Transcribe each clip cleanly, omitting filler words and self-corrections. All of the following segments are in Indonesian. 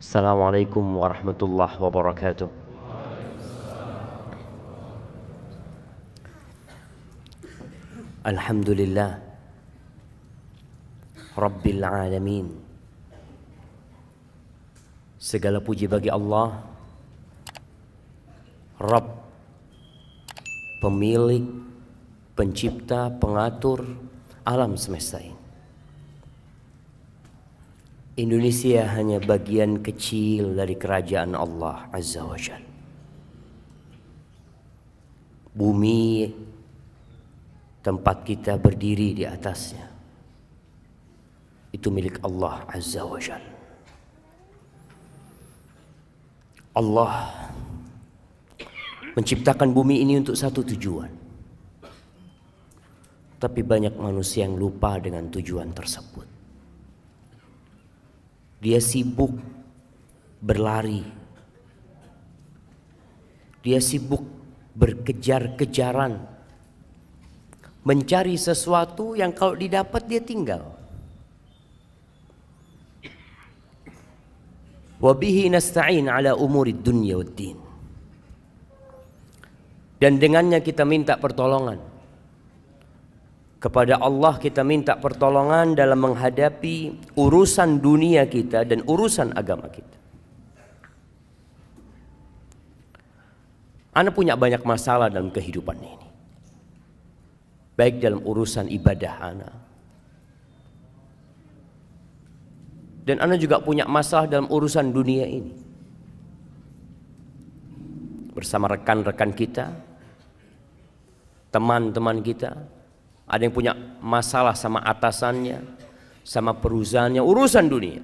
Assalamualaikum warahmatullahi wabarakatuh. Alhamdulillah Rabbil alamin. Segala puji bagi Allah, Rabb, pemilik, pencipta, pengatur alam semesta ini. Indonesia hanya bagian kecil dari kerajaan Allah Azza wa Jalla. Bumi tempat kita berdiri di atasnya itu milik Allah Azza wa Jalla. Allah menciptakan bumi ini untuk satu tujuan. Tapi banyak manusia yang lupa dengan tujuan tersebut. Dia sibuk berlari. Dia sibuk berkejar-kejaran. Mencari sesuatu yang kalau didapat dia tinggal. Wabihi nasta'in ala umurid dunya waddin. Dan dengannya kita minta pertolongan. Kepada Allah kita minta pertolongan dalam menghadapi urusan dunia kita dan urusan agama kita. Ana punya banyak masalah dalam kehidupan ini. Baik dalam urusan ibadah ana. Dan ana juga punya masalah dalam urusan dunia ini. Bersama rekan-rekan kita, teman-teman kita. Ada yang punya masalah sama atasannya, sama perusahaannya, urusan dunia.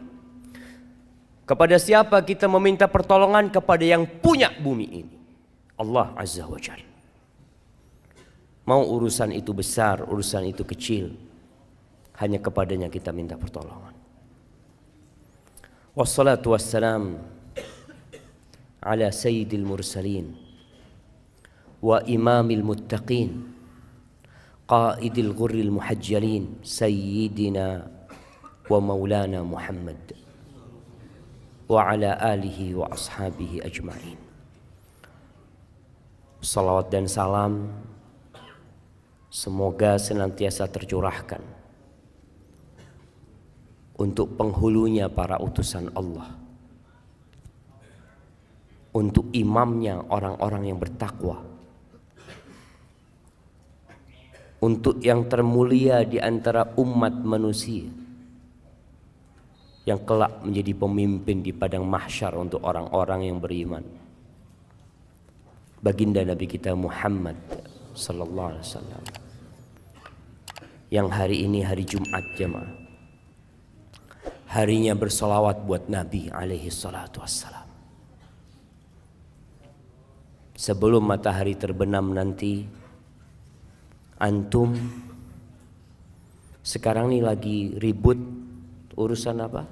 Kepada siapa kita meminta pertolongan? Kepada yang punya bumi ini, Allah Azza wa Jalla. Mau urusan itu besar, urusan itu kecil, hanya kepadanya kita minta pertolongan. Wassalatu wassalam ala sayyidil mursalin wa imamil muttaqin qaidil ghurril muhajjalin sayyidina wa maulana Muhammad wa ala alihi wa ashabihi ajma'in. Salawat dan salam semoga senantiasa tercurahkan untuk penghulunya para utusan Allah, untuk imamnya orang-orang yang bertakwa, untuk yang termulia di antara umat manusia yang kelak menjadi pemimpin di padang mahsyar untuk orang-orang yang beriman, baginda Nabi kita Muhammad sallallahu alaihi wasallam, yang hari ini hari Jumat jemaah, harinya bersolawat buat Nabi alaihi salatu wassalam. Sebelum matahari terbenam nanti, antum sekarang ini lagi ribut urusan apa?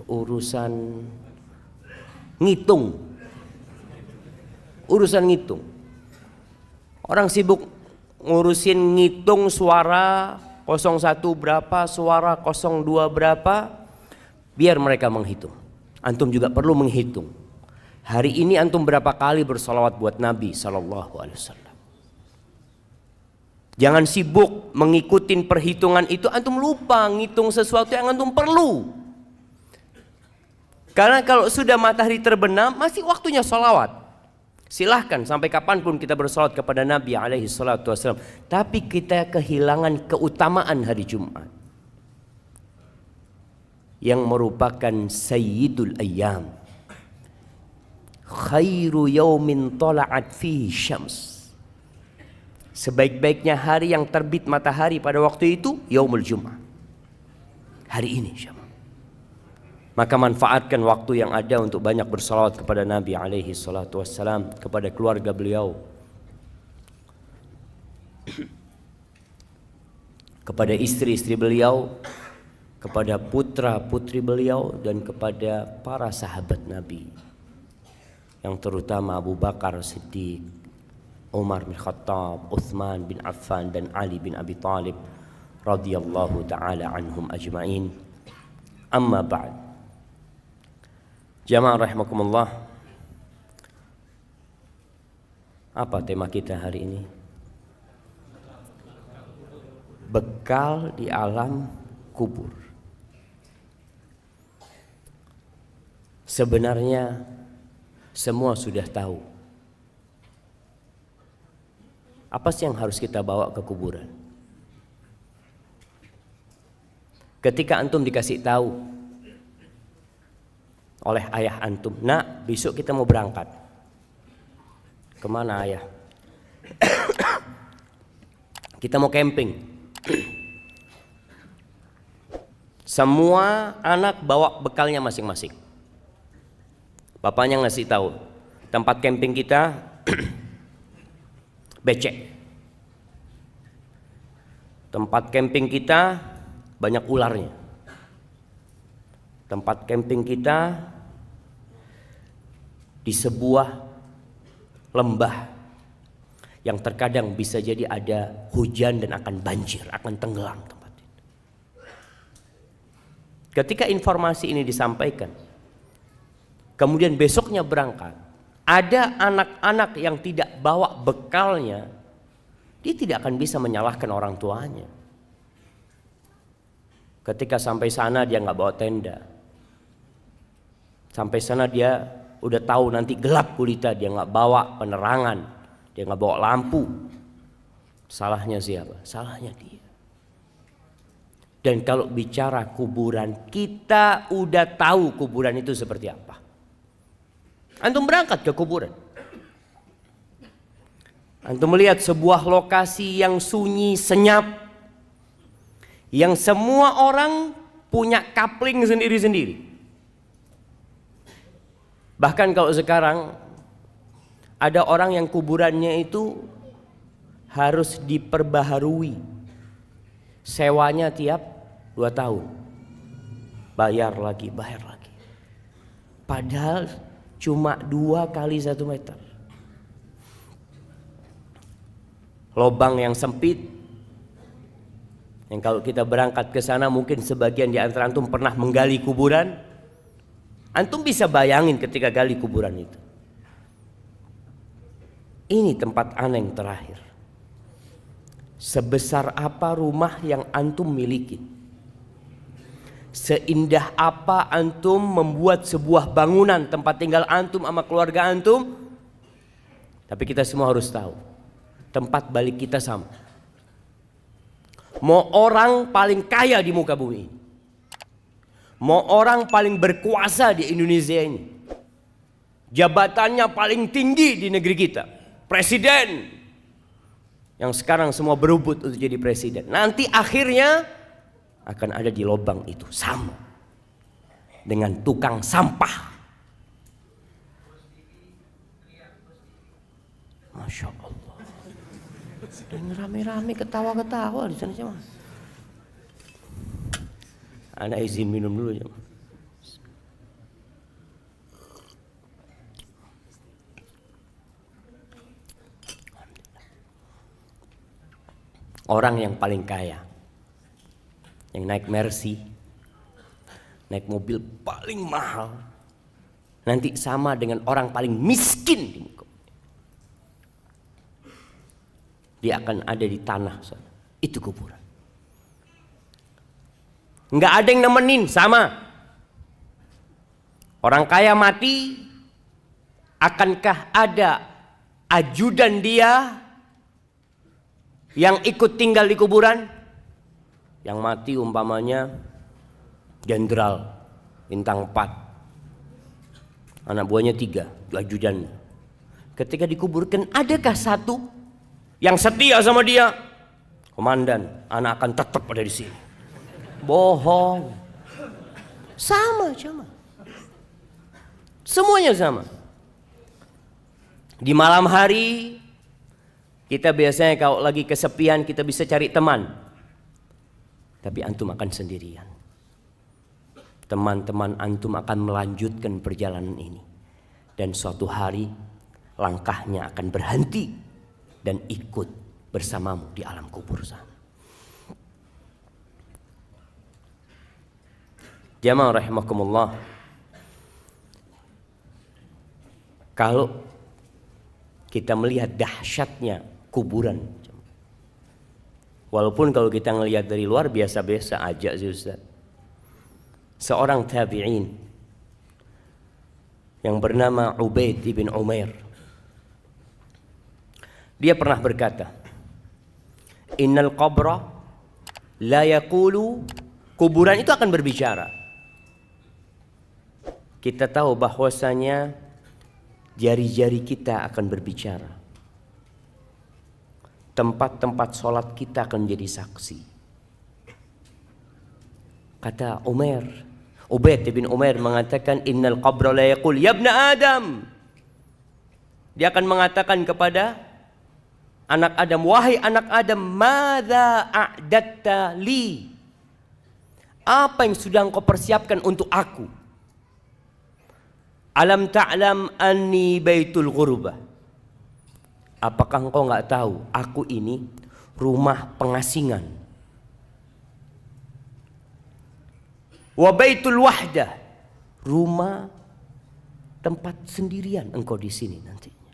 Urusan ngitung. Urusan ngitung. Orang sibuk ngurusin ngitung suara 01 berapa, suara 02 berapa, biar mereka menghitung. Antum juga perlu menghitung. Hari ini antum berapa kali bersolawat buat Nabi sallallahu alaihi wasallam. Jangan sibuk mengikuti perhitungan itu, antum lupa ngitung sesuatu yang antum perlu. Karena kalau sudah matahari terbenam, masih waktunya sholawat. Silahkan sampai kapanpun kita bersolawat kepada Nabi alaihi salatu wassalam. Tapi kita kehilangan keutamaan hari Jumat, yang merupakan sayyidul ayyam. Khairu yaumin tala'at fihi syams. Sebaik-baiknya hari yang terbit matahari pada waktu itu Yaumul Jum'ah, hari ini. Maka manfaatkan waktu yang ada untuk banyak bersalawat kepada Nabi alaihi salatu wassalam, kepada keluarga beliau, kepada istri-istri beliau, kepada putra-putri beliau, dan kepada para sahabat Nabi, yang terutama Abu Bakar Siddiq, Umar bin Khattab, Uthman bin Affan, dan Ali bin Abi Thalib radhiyallahu ta'ala anhum ajma'in. Amma ba'd. Jamaah rahimakumullah. Apa tema kita hari ini? Bekal di alam kubur. Sebenarnya semua sudah tahu. Apa sih yang harus kita bawa ke kuburan? Ketika antum dikasih tahu oleh ayah antum, nak, besok kita mau berangkat. Kemana ayah? Kita mau camping. Semua anak bawa bekalnya masing-masing. Bapaknya ngasih tahu, tempat camping kita becek. Tempat camping kita banyak ularnya. Tempat camping kita di sebuah lembah yang terkadang bisa jadi ada hujan dan akan banjir, akan tenggelam tempat itu. Ketika informasi ini disampaikan, kemudian besoknya berangkat, ada anak-anak yang tidak bawa bekalnya, dia tidak akan bisa menyalahkan orang tuanya. Ketika sampai sana dia nggak bawa tenda. Sampai sana dia udah tahu nanti gelap gulita, dia nggak bawa penerangan, dia nggak bawa lampu. Salahnya siapa? Salahnya dia. Dan kalau bicara kuburan, kita udah tahu kuburan itu seperti apa. Antum berangkat ke kuburan, antum melihat sebuah lokasi yang sunyi, senyap, yang semua orang punya kapling sendiri-sendiri. Bahkan kalau sekarang ada orang yang kuburannya itu harus diperbaharui, sewanya tiap 2 tahun, bayar lagi. Padahal cuma 2 kali 1 meter. Lobang yang sempit, yang kalau kita berangkat ke sana mungkin sebagian di antara antum pernah menggali kuburan. Antum bisa bayangin ketika gali kuburan itu. Ini tempat aneh yang terakhir. Sebesar apa rumah yang antum miliki? Seindah apa antum membuat sebuah bangunan tempat tinggal antum sama keluarga antum? Tapi kita semua harus tahu, tempat balik kita sama. Mau orang paling kaya di muka bumi ini, mau orang paling berkuasa di Indonesia ini, jabatannya paling tinggi di negeri kita, presiden, yang sekarang semua berebut untuk jadi presiden, nanti akhirnya akan ada di lubang itu, sama dengan tukang sampah. Masya Allah, dan rame-rame ketawa-ketawa di sana cuma. Ana izin minum dulu ya. Orang yang paling kaya, yang naik Mercy, naik mobil paling mahal, nanti sama dengan orang paling miskin di muka. Dia akan ada di tanah sana. Itu kuburan. Nggak ada yang nemenin, sama. Orang kaya mati, akankah ada ajudan dia yang ikut tinggal di kuburan? Yang mati umpamanya jenderal bintang 4, anak buahnya 3, ajudan. Ketika dikuburkan, adakah satu yang setia sama dia? Komandan, anak akan tetap ada di sini. Bohong. Sama. Semuanya sama. Di malam hari kita biasanya kalau lagi kesepian kita bisa cari teman. Tapi antum akan sendirian. Teman-teman antum akan melanjutkan perjalanan ini. Dan suatu hari langkahnya akan berhenti dan ikut bersamamu di alam kubur sana. Jamaah rahimakumullah. Kalau kita melihat dahsyatnya kuburan, walaupun kalau kita ngelihat dari luar biasa-biasa aja sih Ustaz. Seorang tabi'in yang bernama Ubaid ibn Umair, dia pernah berkata, innal qabra la yaqulu, kuburan itu akan berbicara. Kita tahu bahwasanya jari-jari kita akan berbicara. Tempat-tempat sholat kita akan menjadi saksi. Kata Ubaid bin Umair mengatakan, innal qabra la yaqul ya ibna Adam. Dia akan mengatakan kepada anak Adam, wahai anak Adam, madza a'datta li? Apa yang sudah engkau persiapkan untuk aku? Alam ta'lam anni baitul ghurbah. Apakah engkau enggak tahu aku ini rumah pengasingan? Wa baitul wahdah, rumah tempat sendirian engkau di sini nantinya.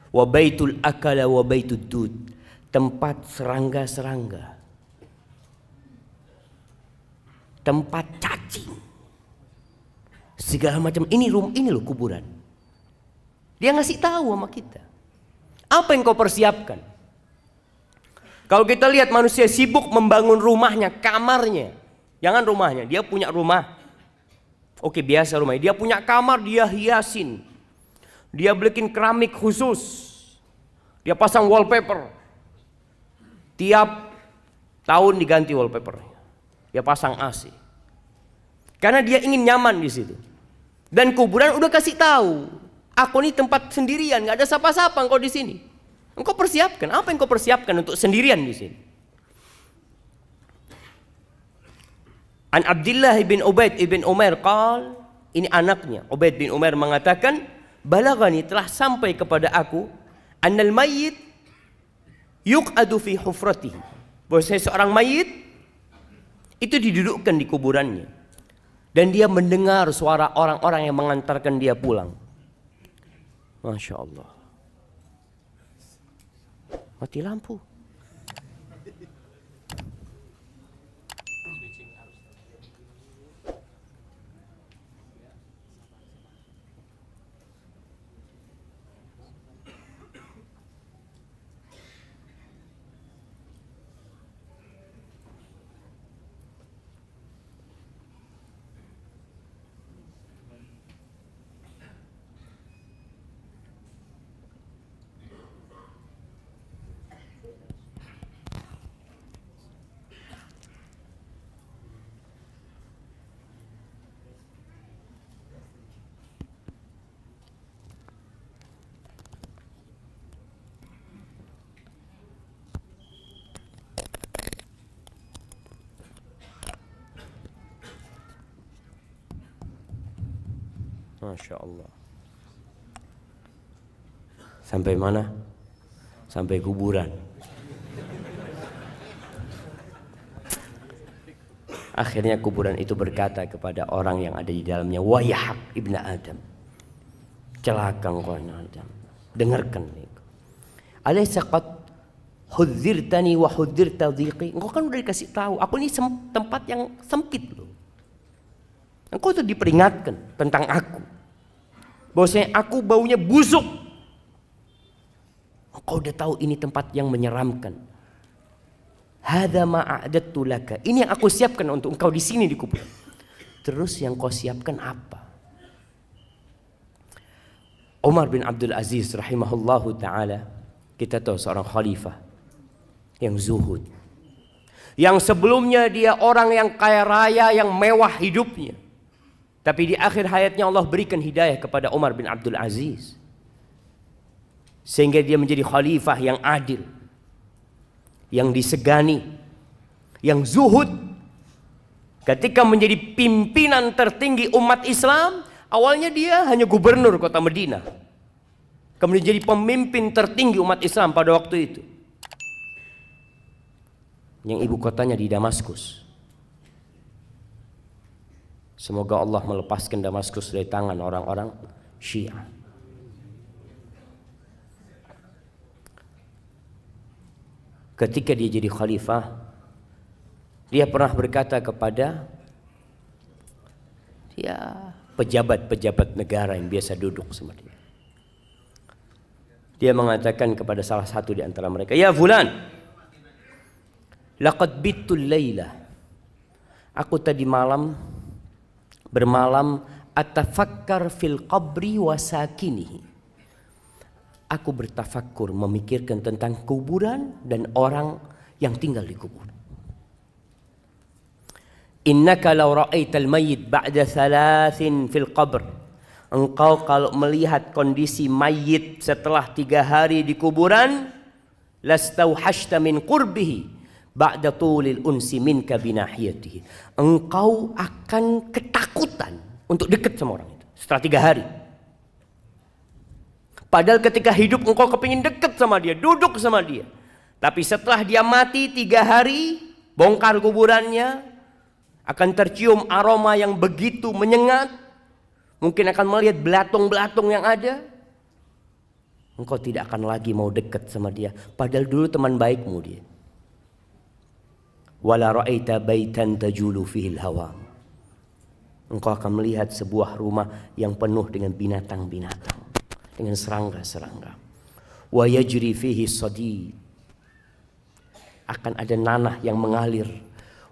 Wa baitul akala wa baitud dud, tempat serangga-serangga, tempat cacing, segala macam. Ini loh kuburan. Dia ngasih tahu sama kita apa yang kau persiapkan. Kalau kita lihat manusia sibuk membangun rumahnya, kamarnya. Jangan rumahnya, dia punya rumah. Oke, biasa rumahnya. Dia punya kamar, dia hiasin. Dia bikin keramik khusus. Dia pasang wallpaper. Tiap tahun diganti wallpapernya. Dia pasang AC. Karena dia ingin nyaman di situ. Dan kuburan udah kasih tahu, aku ini tempat sendirian, nggak ada siapa-siapa engkau di sini. Engkau persiapkan, apa yang engkau persiapkan untuk sendirian di sini? An Abdullah bin Ubaid ibn Umair qal, ini anaknya Ubaid bin Umair mengatakan, balagani, telah sampai kepada aku, annal mayyit yuq'adu fi hufratihi, bahwa seorang mayit itu didudukkan di kuburannya dan dia mendengar suara orang-orang yang mengantarkan dia pulang. Masya Allah. Mati lampu. Masya Allah. Sampai mana? Sampai kuburan. Akhirnya kuburan itu berkata kepada orang yang ada di dalamnya, wayahak ibnu Adam, celaka engkau Adam, dengarkan itu. Alaysa qad hudzirtani wa hudzirta dhiqi? Engkau kan udah dikasih tahu, aku ini tempat yang sempit loh. Engkau tuh diperingatkan tentang aku, bahwasanya aku baunya busuk. Engkau udah tahu ini tempat yang menyeramkan. Hadza ma a'dattu laka, ini yang aku siapkan untuk engkau di sini di kuburan. Terus yang kau siapkan apa? Umar bin Abdul Aziz rahimahullahu taala, kita tahu seorang khalifah yang zuhud, yang sebelumnya dia orang yang kaya raya, yang mewah hidupnya. Tapi di akhir hayatnya Allah berikan hidayah kepada Umar bin Abdul Aziz, sehingga dia menjadi khalifah yang adil, yang disegani, yang zuhud. Ketika menjadi pimpinan tertinggi umat Islam, awalnya dia hanya gubernur kota Madinah, kemudian jadi pemimpin tertinggi umat Islam pada waktu itu, yang ibu kotanya di Damaskus. Semoga Allah melepaskan Damaskus dari tangan orang-orang Syiah. ketika dia jadi khalifah, dia pernah berkata kepada pejabat-pejabat negara yang biasa duduk sama dia. Dia mengatakan kepada salah satu di antara mereka, "Ya fulan, laqad bittul laila." Aku tadi malam bermalam atafakkar fil qabri wa sakinihi. Aku bertafakkur, memikirkan tentang kuburan dan orang yang tinggal di kuburan. Innaka law ra'aital mayyit ba'da thalathin fil qabr. Engkau kalau melihat kondisi mayit setelah 3 hari di kuburan, lastauhashta min qurbihi ba'da tulil unsi minka binahiyatihi. Engkau akan ketakutan untuk dekat sama orang itu setelah 3 hari. Padahal ketika hidup engkau kepingin dekat sama dia, duduk sama dia. Tapi setelah dia mati 3 hari, bongkar kuburannya, akan tercium aroma yang begitu menyengat. Mungkin akan melihat belatung-belatung yang ada. Engkau tidak akan lagi mau dekat sama dia. Padahal dulu teman baikmu dia. Wala ra'aita baitan tajulu fihil hawa. Engkau akan melihat sebuah rumah yang penuh dengan binatang-binatang, dengan serangga-serangga. Wa yajri fihi sadid. Akan ada nanah yang mengalir.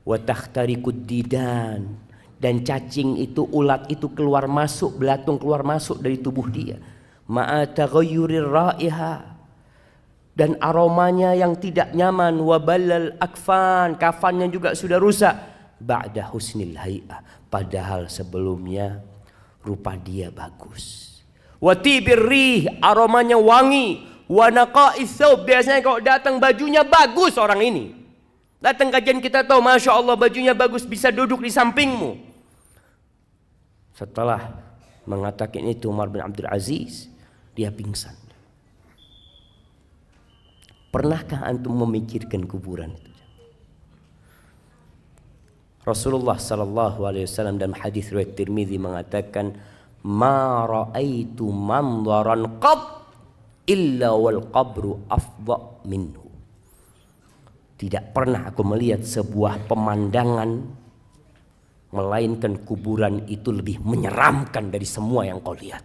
Wa takhtariqud didan. Dan cacing itu, ulat itu keluar masuk, belatung keluar masuk dari tubuh dia. Ma'a taghayyurir raiha. Dan aromanya yang tidak nyaman. Wabalal akfan, kafannya juga sudah rusak. Ba'da husnil hay'ah. Padahal sebelumnya rupa dia bagus. Watibir rih, aromanya wangi. Wa naqa'is thawb, biasanya kalau datang bajunya bagus orang ini. Datang kajian kita tahu, Masya Allah bajunya bagus, bisa duduk di sampingmu. Setelah mengatakan itu Umar bin Abdul Aziz, dia pingsan. Pernahkah antum memikirkan kuburan itu? Rasulullah sallallahu alaihi wasallam dalam hadis riwayat Tirmizi mengatakan, "Ma ra'aitu manzaran qat illa wal qabru afdha minhu." Tidak pernah aku melihat sebuah pemandangan melainkan kuburan itu lebih menyeramkan dari semua yang kau lihat.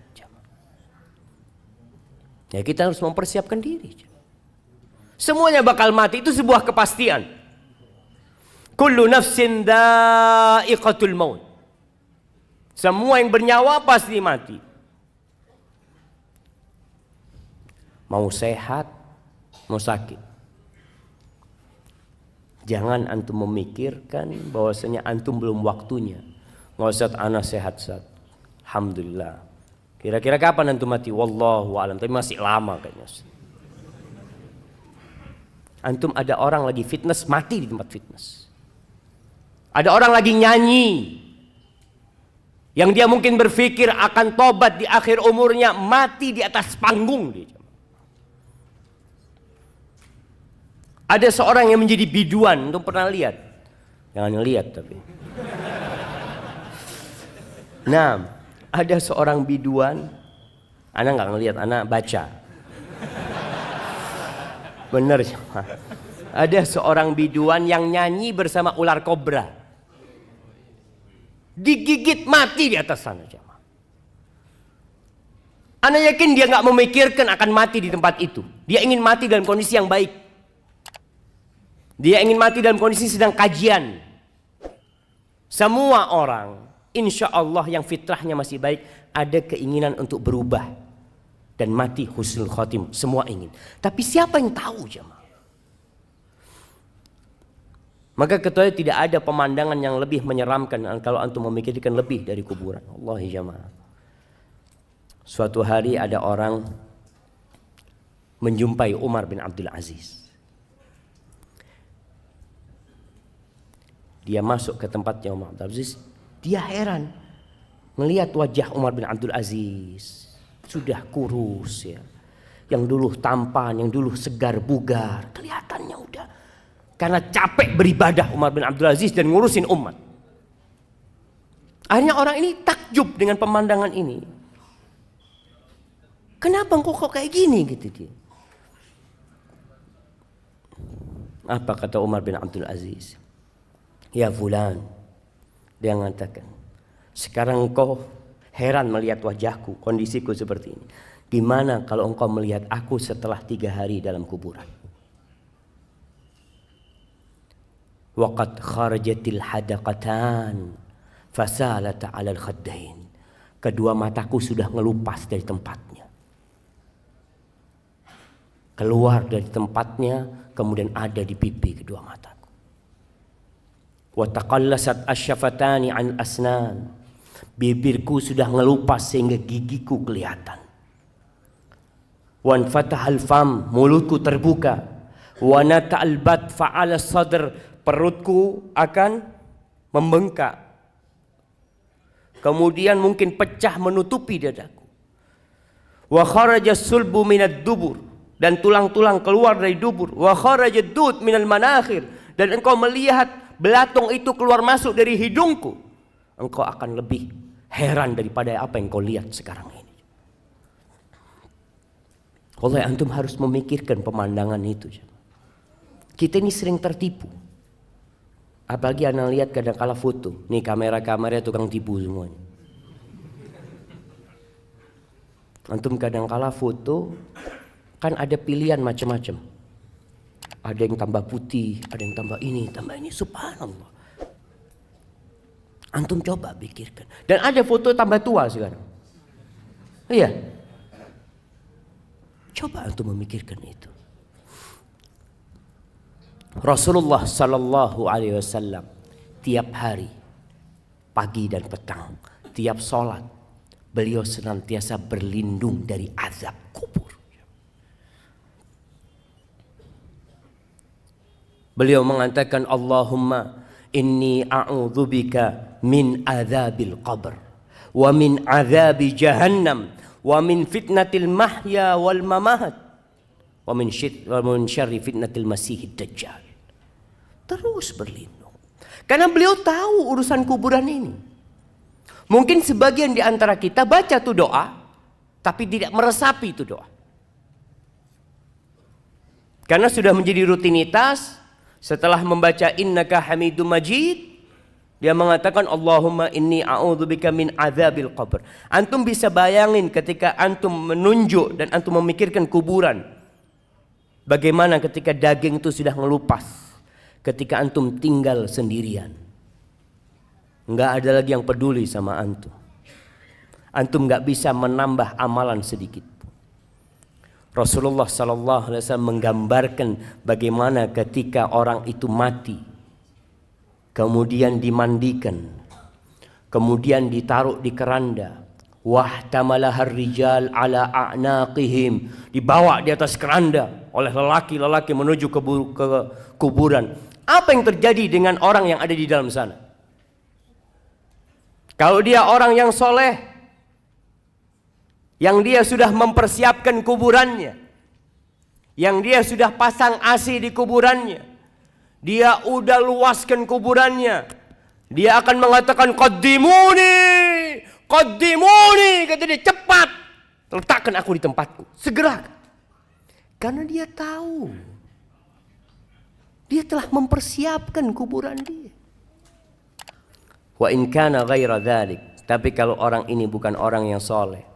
Ya, kita harus mempersiapkan diri. Semuanya bakal mati, itu sebuah kepastian. Kullu nafsin dha'iqatul maut. Semua yang bernyawa pasti mati. Mau sehat, mau sakit. Jangan antum memikirkan bahwasanya antum belum waktunya. Nggak usah, anak sehat saat. Alhamdulillah. Kira-kira kapan antum mati? Wallahu a'lam. Tapi masih lama kayaknya. Antum ada orang lagi fitness, mati di tempat fitness. Ada orang lagi nyanyi, yang dia mungkin berpikir akan tobat di akhir umurnya, mati di atas panggung dia. Ada seorang yang menjadi biduan, untuk pernah lihat? Jangan lihat tapi. Nah, ada seorang biduan, anak nggak ngelihat, anak baca. Bener ya. Ada seorang biduan yang nyanyi bersama ular kobra. Digigit mati di atas sana. Anak yakin dia nggak memikirkan akan mati di tempat itu. Dia ingin mati dalam kondisi yang baik. Dia ingin mati dalam kondisi sedang kajian. Semua orang, insya Allah yang fitrahnya masih baik, ada keinginan untuk berubah dan mati husnul khotim. Semua ingin. Tapi siapa yang tahu jemaah? Maka kecuali tidak ada pemandangan yang lebih menyeramkan kalau antum memikirkan lebih dari kuburan. Wallahi jemaah. Suatu hari ada orang menjumpai Umar bin Abdul Aziz. Dia masuk ke tempatnya Umar bin Abdul Aziz. Dia heran melihat wajah Umar bin Abdul Aziz. Sudah kurus ya. Yang dulu tampan, yang dulu segar bugar. Kelihatannya udah. Karena capek beribadah Umar bin Abdul Aziz dan ngurusin umat. Akhirnya orang ini takjub dengan pemandangan ini. Kenapa kok kayak gini gitu dia. Apa kata Umar bin Abdul Aziz? Ya fulan, dia mengatakan, sekarang engkau heran melihat wajahku, kondisiku seperti ini. Gimana kalau engkau melihat aku setelah 3 hari dalam kuburan? Waqad kharajatil hadaqatan fasalata 'alal khaddain. Kedua mataku sudah ngelupas dari tempatnya. Keluar dari tempatnya, kemudian ada di pipi kedua mataku. Wa taqallasat asyafatani 'an asnan. Bibirku sudah ngelupas sehingga gigiku kelihatan. Wan fatahal fam, mulutku terbuka. Wa nata'al bat fa'ala sadr, perutku akan membengkak. Kemudian mungkin pecah menutupi dadaku. Wa kharaja sulbu minad dubur, dan tulang-tulang keluar dari dubur. Wa kharaja dud minal manakhir, dan engkau melihat belatung itu keluar masuk dari hidungku. Engkau akan lebih heran daripada apa yang kau lihat sekarang ini. Oleh antum harus memikirkan pemandangan itu. Kita ini sering tertipu. Apalagi anak lihat kadang-kala foto. Nih kamera-kamera tukang tipu semuanya. Antum kadang-kala foto kan ada pilihan macam-macam. Ada yang tambah putih, ada yang tambah ini, subhanallah. Antum coba pikirkan. Dan ada foto tambah tua sekarang. Iya. Coba antum memikirkan itu. Rasulullah sallallahu alaihi wasallam tiap hari, pagi dan petang, tiap sholat, beliau senantiasa berlindung dari azab kubur. Beliau mengatakan, Allahumma inni a'udzubika min azabil qabr, wa min azabi jahannam, wa min fitnatil mahya wal mamat, wa min syarri fitnatil masihid dajjal. Terus berlindung. Karena beliau tahu urusan kuburan ini. Mungkin sebagian di antara kita baca tuh doa, tapi tidak meresapi itu doa. Karena sudah menjadi rutinitas, setelah membaca innaka hamidum majid, dia mengatakan Allahumma inni a'udzubika min azabil qabr. Antum bisa bayangin ketika antum menunjuk dan antum memikirkan kuburan. Bagaimana ketika daging itu sudah ngelupas. Ketika antum tinggal sendirian. Enggak ada lagi yang peduli sama antum. Antum enggak bisa menambah amalan sedikit. Rasulullah sallallahu alaihi wasallam menggambarkan bagaimana ketika orang itu mati, kemudian dimandikan, kemudian ditaruh di keranda, wahtamalahar rijal ala a'naqihim, dibawa di atas keranda oleh lelaki-lelaki menuju ke kuburan. Apa yang terjadi dengan orang yang ada di dalam sana? Kalau dia orang yang soleh, yang dia sudah mempersiapkan kuburannya, yang dia sudah pasang AC di kuburannya, dia udah luaskan kuburannya, dia akan mengatakan qaddimuni, qaddimuni, kata dia, cepat letakkan aku di tempatku, segera. Karena dia tahu, dia telah mempersiapkan kuburan dia. Wa in kana ghaira dzalik, tapi kalau orang ini bukan orang yang soleh,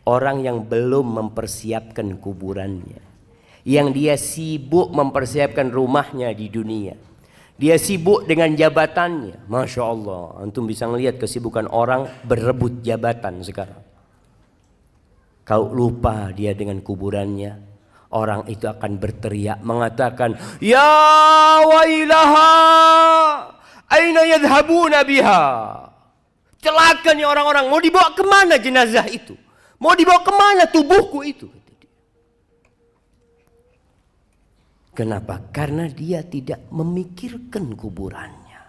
orang yang belum mempersiapkan kuburannya, yang dia sibuk mempersiapkan rumahnya di dunia, dia sibuk dengan jabatannya. Masya Allah, antum bisa melihat kesibukan orang berebut jabatan sekarang. Kalau lupa dia dengan kuburannya, orang itu akan berteriak mengatakan, ya wailaha, aina yadhhabuna biha. Celaka nih orang-orang, mau dibawa kemana jenazah itu? Mau dibawa kemana tubuhku itu? Kenapa? Karena dia tidak memikirkan kuburannya.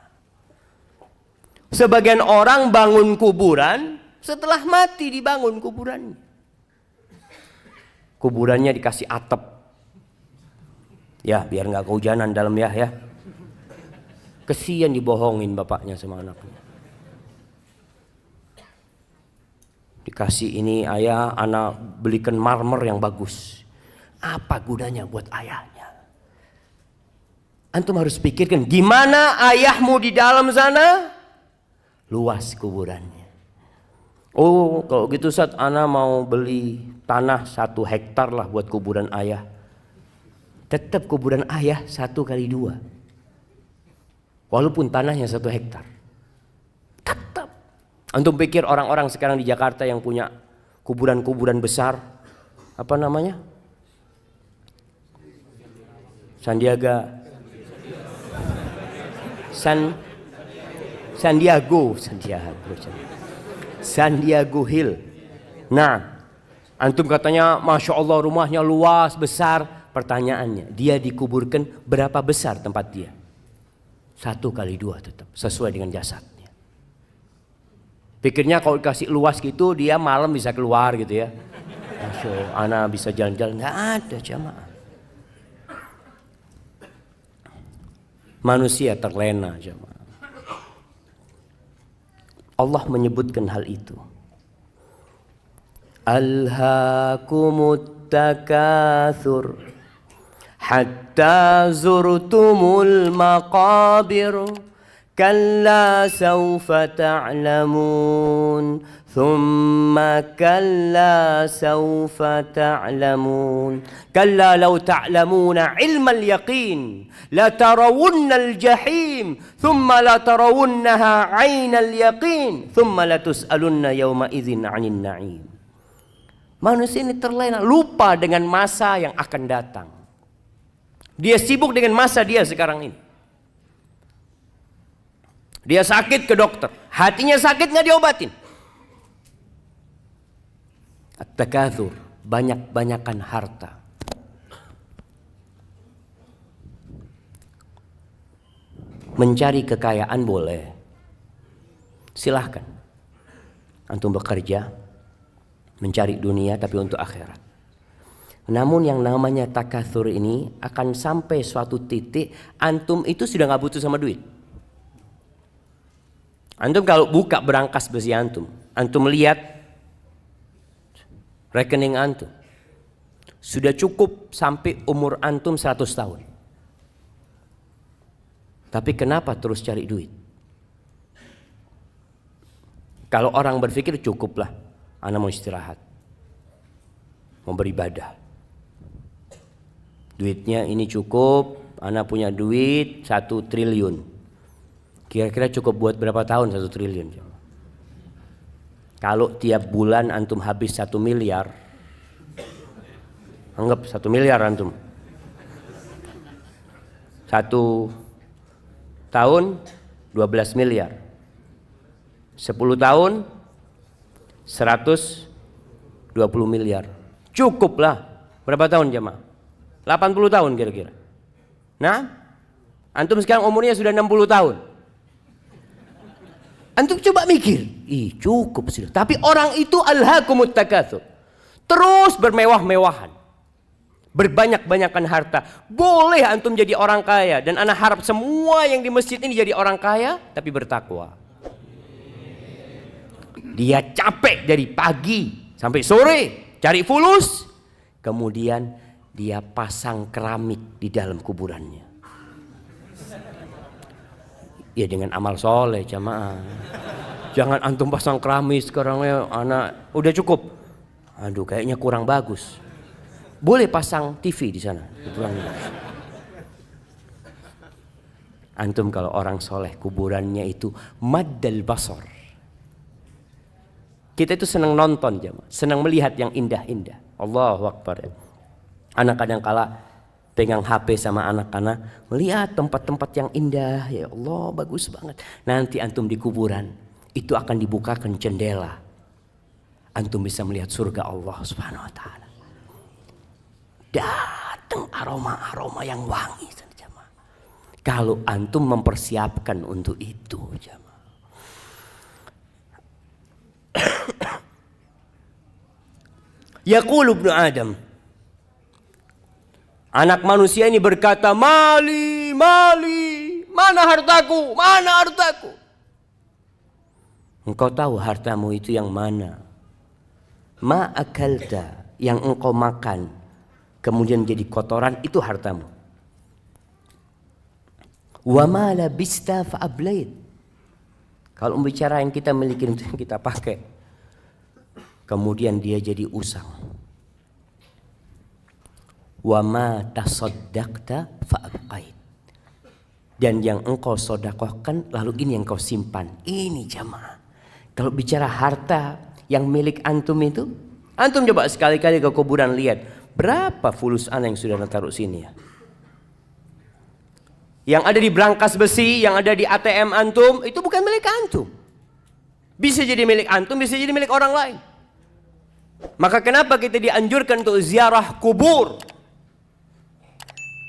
Sebagian orang bangun kuburan, setelah mati dibangun kuburannya. Kuburannya dikasih atap. Ya, biar nggak kehujanan dalam ya. Kesian dibohongin bapaknya sama anaknya. Dikasih ini, ayah, anak belikan marmer yang bagus. Apa gunanya buat ayahnya? Antum harus pikirkan, gimana ayahmu di dalam sana? Luas kuburannya. Oh, kalau gitu Ustaz, ana mau beli tanah 1 hektar lah buat kuburan ayah. Tetap kuburan ayah 1x2. Walaupun tanahnya 1 hektar. Tetap. Antum pikir orang-orang sekarang di Jakarta yang punya kuburan-kuburan besar, apa namanya? Sandiago Hill. Nah, antum katanya Masya Allah rumahnya luas, besar. Pertanyaannya, dia dikuburkan berapa besar tempat dia? 1x2 tetap, sesuai dengan jasadnya. Pikirnya kalau dikasih luas gitu, dia malam bisa keluar gitu ya. Masya Allah, ana bisa jalan-jalan. Nggak ada jamaah. Manusia terlena jemaah. Allah menyebutkan hal itu. Alhaakumut takatsur hatta zurtumul maqabir kalla sawfa ta'lamun thumma kalla sawfa ta'lamun kalla law ta'lamuna ilmal yaqin la tarawunnal jahim thumma la tarawunnaha 'ainal yaqin thumma la tus'alunna yawma idzin 'anil na'im. Manusia ini terlena, lupa dengan masa yang akan datang. Dia sibuk dengan masa dia sekarang ini. Dia sakit ke dokter, hatinya sakit nggak diobatin. At-takatsur, banyak-banyakan harta. Mencari kekayaan boleh, silahkan. Antum bekerja, mencari dunia tapi untuk akhirat. Namun yang namanya takatsur ini akan sampai suatu titik antum itu sudah nggak butuh sama duit. Antum kalau buka berangkas besi antum lihat rekening antum sudah cukup sampai umur antum 100 tahun. Tapi kenapa terus cari duit? Kalau orang berpikir cukuplah, ana mau istirahat, mau beribadah. Duitnya ini cukup, ana punya duit 1 triliun. Kira-kira cukup buat berapa tahun 1 triliun? Kalau tiap bulan antum habis 1 miliar, anggap 1 miliar antum. 1 tahun 12 miliar. 10 tahun 120 miliar. Cukup lah. Berapa tahun jemaah? 80 tahun kira-kira. Nah, antum sekarang umurnya sudah 60 tahun. Antum coba mikir, cukup sudah. Tapi orang itu alhaakumut takatsur. Terus bermewah-mewahan. Berbanyak-banyakan harta. Boleh antum jadi orang kaya. Dan ana harap semua yang di masjid ini jadi orang kaya, tapi bertakwa. Dia capek dari pagi sampai sore cari fulus, kemudian dia pasang keramik di dalam kuburannya. Ya dengan amal soleh jamaah. Jangan antum pasang keramik sekarangnya anak udah cukup. Aduh kayaknya kurang bagus. Boleh pasang TV di sana. Antum kalau orang soleh kuburannya itu maddal basar. Kita itu senang nonton jemaah, senang melihat yang indah-indah. Allahu Akbar. Anak kadang kala pegang HP sama anak-anak, melihat tempat-tempat yang indah. Ya Allah, bagus banget. Nanti antum di kuburan, itu akan dibukakan jendela. Antum bisa melihat surga Allah Subhanahu wa taala. Datang aroma-aroma yang wangi jemaah. Kalau antum mempersiapkan untuk itu jemaah. Yaqulu ibnu Adam, anak manusia ini berkata, mali, mana hartaku, mana hartaku? Engkau tahu hartamu itu yang mana? Ma akalta, yang engkau makan, kemudian jadi kotoran, itu hartamu. Wa ma labista fa ablait. Kalau bicara yang kita miliki itu yang kita pakai, kemudian dia jadi usang. Wa ma tasaddaqta fa abqait. Dan yang engkau sedekahkan lalu ini yang kau simpan. Ini jamaah. Kalau bicara harta yang milik antum itu, antum coba sekali-kali ke kuburan lihat berapa fulus ana yang sudah taruh sini ya. Yang ada di brankas besi, yang ada di ATM antum itu bukan milik antum. Bisa jadi milik antum, bisa jadi milik orang lain. Maka kenapa kita dianjurkan untuk ziarah kubur?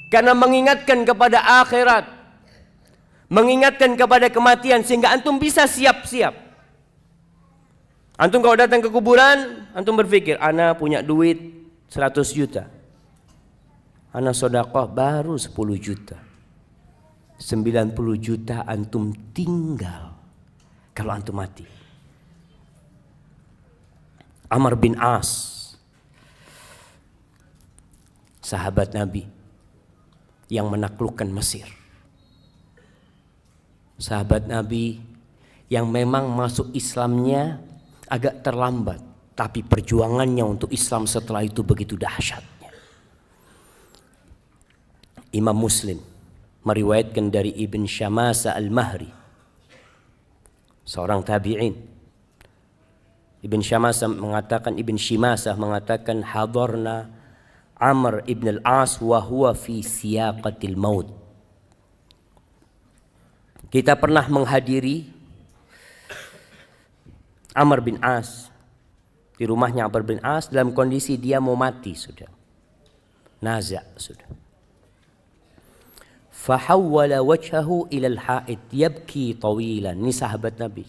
Karena mengingatkan kepada akhirat, mengingatkan kepada kematian sehingga antum bisa siap-siap. Antum kalau datang ke kuburan, antum berpikir, ana punya duit 100 juta. Ana sedekah baru 10 juta. 90 juta antum tinggal kalau antum mati. Amr bin As, sahabat Nabi yang menaklukkan Mesir. Sahabat Nabi yang memang masuk Islamnya agak terlambat, tapi perjuangannya untuk Islam setelah itu begitu dahsyatnya. Imam Muslim meriwayatkan dari Ibn Syamasa al-Mahri, seorang tabi'in. Ibn Syamasa mengatakan hadarna Amr ibn al-As wa huwa fi siyaqatil maut. Kita pernah menghadiri Amr bin As di rumahnya. Amr bin As dalam kondisi dia mau mati sudah, naza sudah. Fahawwala wajhahu ila al-ha'id yabki tawilan. Ini sahabat Nabi.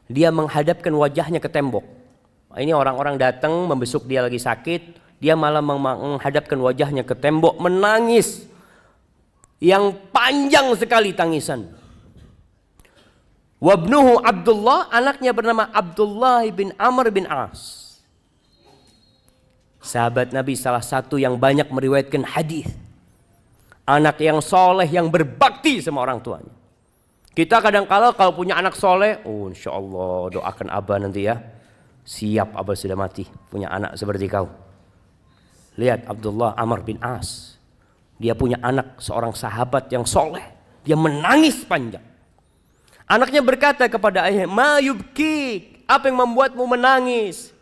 Dia menghadapkan wajahnya ke tembok. Ini orang-orang datang membesuk dia lagi sakit, dia malah menghadapkan wajahnya ke tembok menangis. Yang panjang sekali tangisan. Wabnuhu Abdullah, anaknya bernama Abdullah bin Amr bin As. Sahabat Nabi salah satu yang banyak meriwayatkan hadis. Anak yang soleh, yang berbakti sama orang tuanya. Kita kadang-kala kalau punya anak soleh, oh insya Allah doakan abah nanti ya. Siap abah sudah mati, punya anak seperti kau. Lihat Abdullah Amr bin As. Dia punya anak seorang sahabat yang soleh. Dia menangis panjang. Anaknya berkata kepada ayah, ma yubkik, apa yang membuatmu menangis?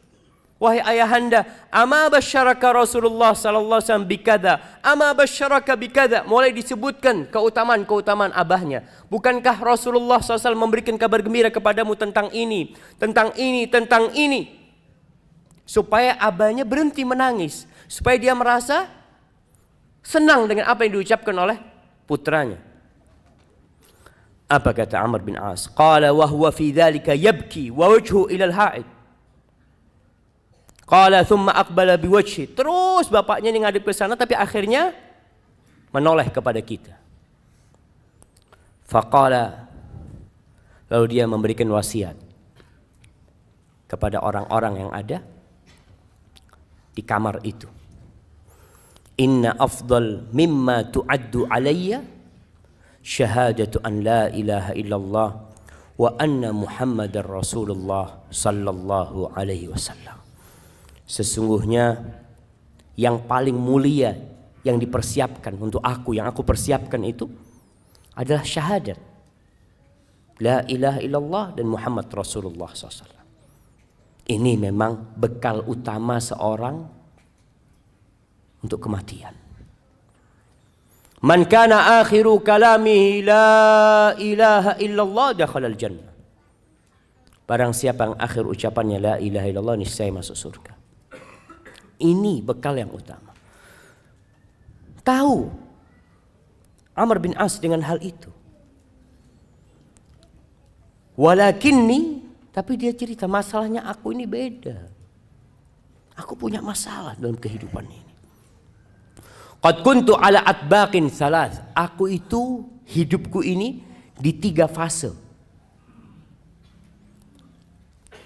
Wahai ayahanda, ama basyaraka Rasulullah sallallahu alaihi wasallam bikada, ama basyaraka bikada. Mulai disebutkan keutamaan-keutamaan abahnya. Bukankah Rasulullah SAW memberikan kabar gembira kepadamu tentang ini, tentang ini, tentang ini? Supaya abahnya berhenti menangis, supaya dia merasa senang dengan apa yang diucapkan oleh putranya. Apa kata Amr bin As? Qala wa huwa fi dhalika yabki wa wajhu ila al-ha'id. Qala thumma aqbala biwajhi. Terus bapaknya ini ngadep ke sana tapi akhirnya menoleh kepada kita. Faqala, lalu dia memberikan wasiat kepada orang-orang yang ada di kamar itu. Inna afdal mimma tu'addu alayya syahadatu an la ilaha illallah wa anna Muhammadar Rasulullah sallallahu alaihi wasallam. Sesungguhnya yang paling mulia yang dipersiapkan untuk aku, yang aku persiapkan itu adalah syahadat la ilaha illallah dan Muhammad Rasulullah SAW. Ini memang bekal utama seorang untuk kematian. Man kana akhiru kalamihi la ilaha illallah dakhala al-jannah. Barang siapa yang akhir ucapannya la ilaha illallah, niscaya masuk surga. Ini bekal yang utama. Tahu Amr bin As dengan hal itu. Walakinni, tapi dia cerita masalahnya aku ini beda. Aku punya masalah dalam kehidupan ini. Qad kuntu ala atbaqin thalath. Aku itu hidupku ini di 3 fase.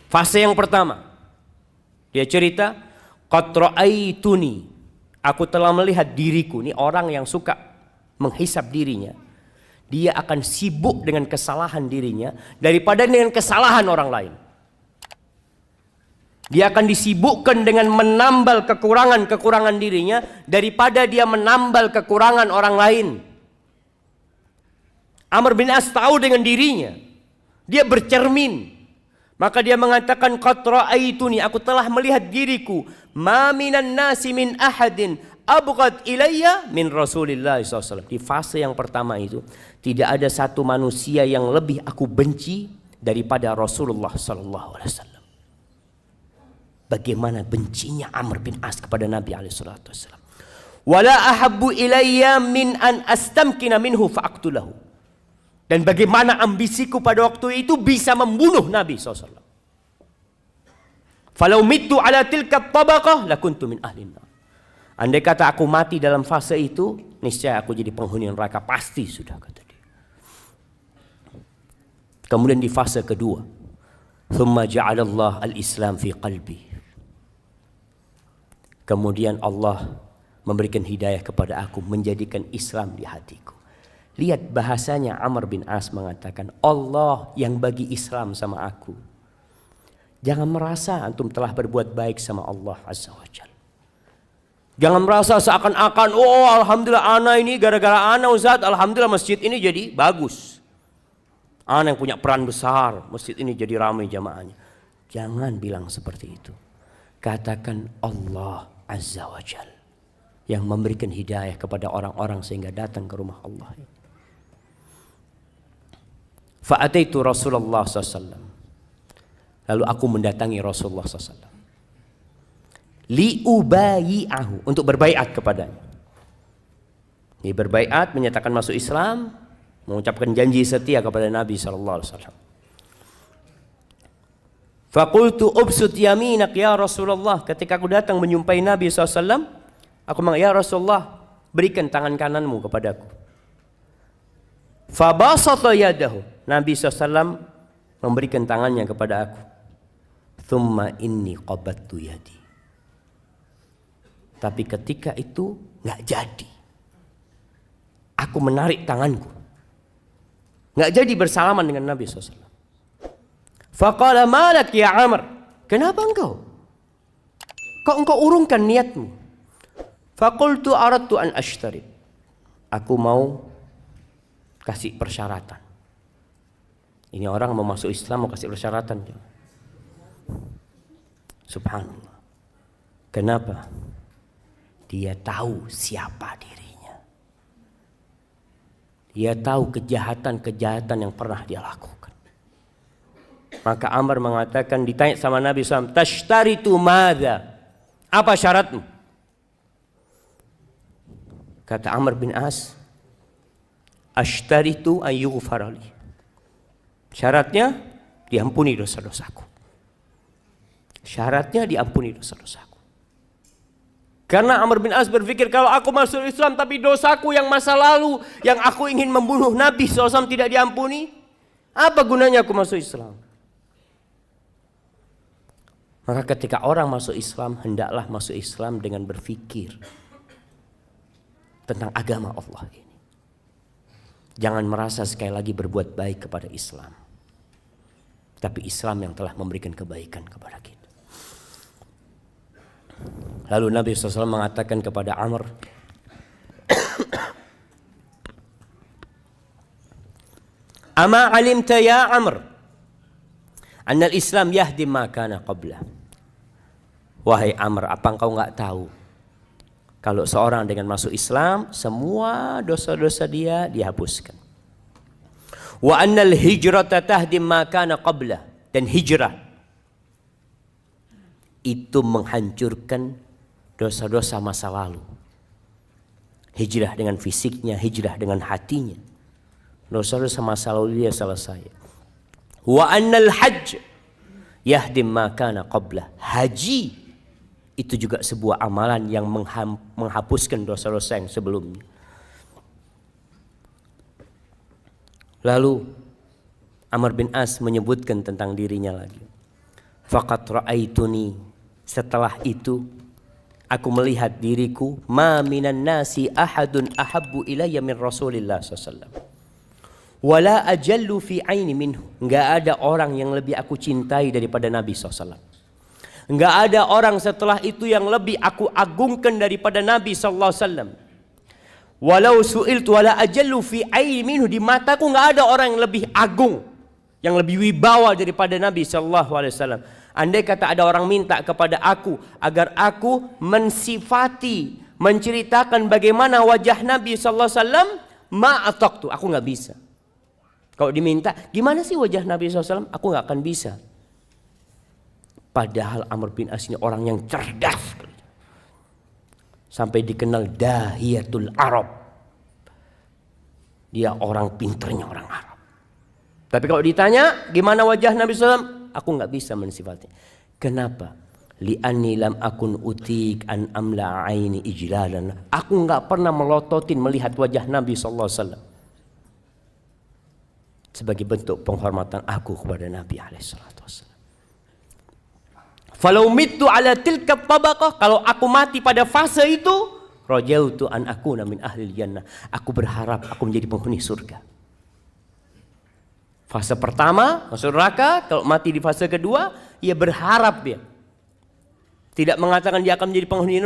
Fase yang pertama, dia cerita, qad ra'aituni, aku telah melihat diriku, ini orang yang suka menghisap dirinya, dia akan sibuk dengan kesalahan dirinya daripada dengan kesalahan orang lain. Dia akan disibukkan dengan menambal kekurangan-kekurangan dirinya daripada dia menambal kekurangan orang lain. Amr bin As tahu dengan dirinya. Dia bercermin. Maka dia mengatakan, qad ra'aituni, aku telah melihat diriku, ma minan nasi min ahadin abghad ilayya min Rasulillah SAW. Di fase yang pertama itu, tidak ada satu manusia yang lebih aku benci daripada Rasulullah SAW. Bagaimana bencinya Amr bin As kepada Nabi SAW. Wala ahabbu ilayya min an astamkina minhu fa'aqtulahu. Dan bagaimana ambisiku pada waktu itu bisa membunuh Nabi SAW. Falau mittu ala tilka tabaqah lakuntu min ahlin nar. Andai kata aku mati dalam fase itu, niscaya aku jadi penghuni neraka, pasti sudah, kata dia. Kemudian di fase kedua, thumma ja'alallah al-islam fi qalbi. Kemudian Allah memberikan hidayah kepada aku, menjadikan Islam di hatiku. Lihat bahasanya, Amr bin As mengatakan, Allah yang bagi Islam sama aku. Jangan merasa antum telah berbuat baik sama Allah Azza wa Jalla. Jangan merasa seakan-akan, oh alhamdulillah ana ini gara-gara ana Ustaz, alhamdulillah masjid ini jadi bagus. Ana yang punya peran besar, masjid ini jadi ramai jamaahnya. Jangan bilang seperti itu. Katakan Allah Azza wa Jalla yang memberikan hidayah kepada orang-orang sehingga datang ke rumah Allah. Fa'ataitu Rasulullah SAW. Lalu aku mendatangi Rasulullah SAW. Liubayi'ahu, untuk berbaiat kepadanya. Dia berbaiat, menyatakan masuk Islam, mengucapkan janji setia kepada Nabi SAW. Faqultu ubsut yaminak ya Rasulullah. Ketika aku datang menyumpai Nabi SAW, aku mengatakan, ya Rasulullah, berikan tangan kananmu kepadaku. Fabasata yadahu. Nabi SAW memberikan tangannya kepada aku. Thumma inni qabattu yadi. Tapi ketika itu nggak jadi. Aku menarik tanganku. Nggak jadi bersalaman dengan Nabi SAW. Faqala malak ya Amr. Kenapa engkau? Kok engkau urungkan niatmu? Faqultu aradtu an ashtarit. Aku mau kasih persyaratan. Ini orang mau masuk Islam mau kasih persyaratan. Subhanallah. Kenapa? Dia tahu siapa dirinya. Dia tahu kejahatan-kejahatan yang pernah dia lakukan. Maka Amr mengatakan, ditanya sama Nabi SAW, tashtaritu madza? Apa syaratmu? Kata Amr bin As, ashtaritu an yughfara li. Syaratnya diampuni dosa-dosaku. Syaratnya diampuni dosa-dosaku. Karena Amr bin As berpikir, kalau aku masuk Islam tapi dosaku yang masa lalu, yang aku ingin membunuh Nabi SAW tidak diampuni, apa gunanya aku masuk Islam? Maka ketika orang masuk Islam, hendaklah masuk Islam dengan berpikir tentang agama Allah ini. Jangan merasa sekali lagi berbuat baik kepada Islam. Tapi Islam yang telah memberikan kebaikan kepada kita. Lalu Nabi SAW mengatakan kepada Amr, Ama alimta ya Amr, anna al-Islam yahdi ma kana qabla. Wahai Amr, apa engkau enggak tahu kalau seorang dengan masuk Islam, semua dosa-dosa dia dihapuskan. Wa annal hijrata tahdim ma kana qabla, dan hijrah itu menghancurkan dosa-dosa masa lalu. Hijrah dengan fisiknya, hijrah dengan hatinya. Dosa-dosa masa lalu dia selesai. Wa annal hajj yahdim ma kana qabla. Haji itu juga sebuah amalan yang menghapuskan dosa-dosa yang sebelumnya. Lalu Amr bin As menyebutkan tentang dirinya lagi. Faqad ra'aituni, setelah itu Aku melihat diriku, ma minan nasi ahadun ahabbu ilayya min Rasulillah SAW. Wala ajallu fi aini minhu. Enggak ada orang yang lebih aku cintai daripada Nabi SAW. Enggak ada orang setelah itu yang lebih aku agungkan daripada Nabi SAW. Walau su'iltu wala ajallu fi aini minhu. Di mataku enggak ada orang yang lebih agung, yang lebih wibawa daripada Nabi SAW. Andai kata ada orang minta kepada aku agar aku mensifati, menceritakan bagaimana wajah Nabi SAW, ma'ataqtu, aku nggak bisa. Kalau diminta, gimana sih wajah Nabi SAW, aku nggak akan bisa. Padahal Amr bin As ini orang yang cerdas, sampai dikenal dahiyatul Arab. Dia orang pinternya orang Arab. Tapi kalau ditanya gimana wajah Nabi SAW, aku nggak bisa mensifati. Kenapa? Li'anni lam akun utik an amla aini ijlalan. Aku nggak pernah melototin melihat wajah Nabi SAW sebagai bentuk penghormatan aku kepada Nabi SAW. Falau mittu ala tilka tabaqah, kalau aku mati pada fase itu, rajautu an akuna min ahli jannah. Aku berharap aku menjadi penghuni surga. Fase pertama masuk neraka, kalau mati di fase kedua, ia berharap dia. Tidak mengatakan dia akan menjadi penghuni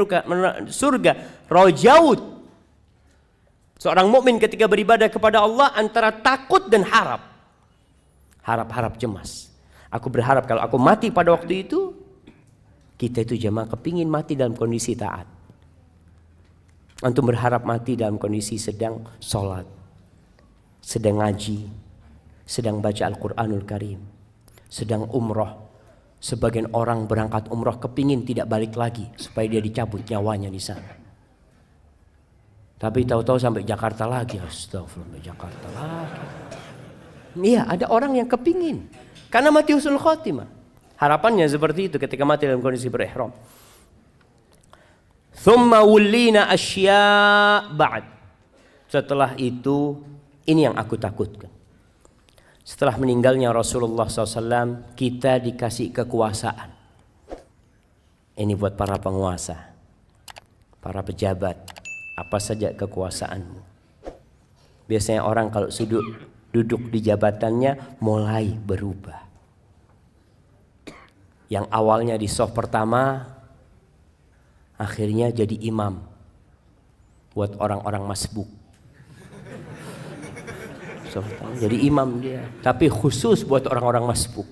surga. Rajaut. Seorang mukmin ketika beribadah kepada Allah antara takut dan harap. Harap-harap cemas. Aku berharap kalau aku mati pada waktu itu, kita itu jemaah kepingin mati dalam kondisi taat. Antum berharap mati dalam kondisi sedang sholat, sedang ngaji, sedang baca Al-Quranul Karim, sedang umroh. Sebagian orang berangkat umroh kepingin tidak balik lagi supaya dia dicabut nyawanya di sana. Tapi tahu-tahu sampai Jakarta lagi. Astagfirullah, sampai Jakarta lagi. Iya, ada orang yang kepingin karena mati husnul khotimah. Harapannya seperti itu ketika mati dalam kondisi berihram. Thumma wullina asya' ba'd. Setelah itu, ini yang aku takutkan. Setelah meninggalnya Rasulullah SAW, kita dikasih kekuasaan. Ini buat para penguasa, para pejabat, apa saja kekuasaanmu. Biasanya orang kalau duduk di jabatannya mulai berubah. Yang awalnya di soft pertama, akhirnya jadi imam buat orang-orang masbuk. Jadi imam dia, tapi khusus buat orang-orang masbuk.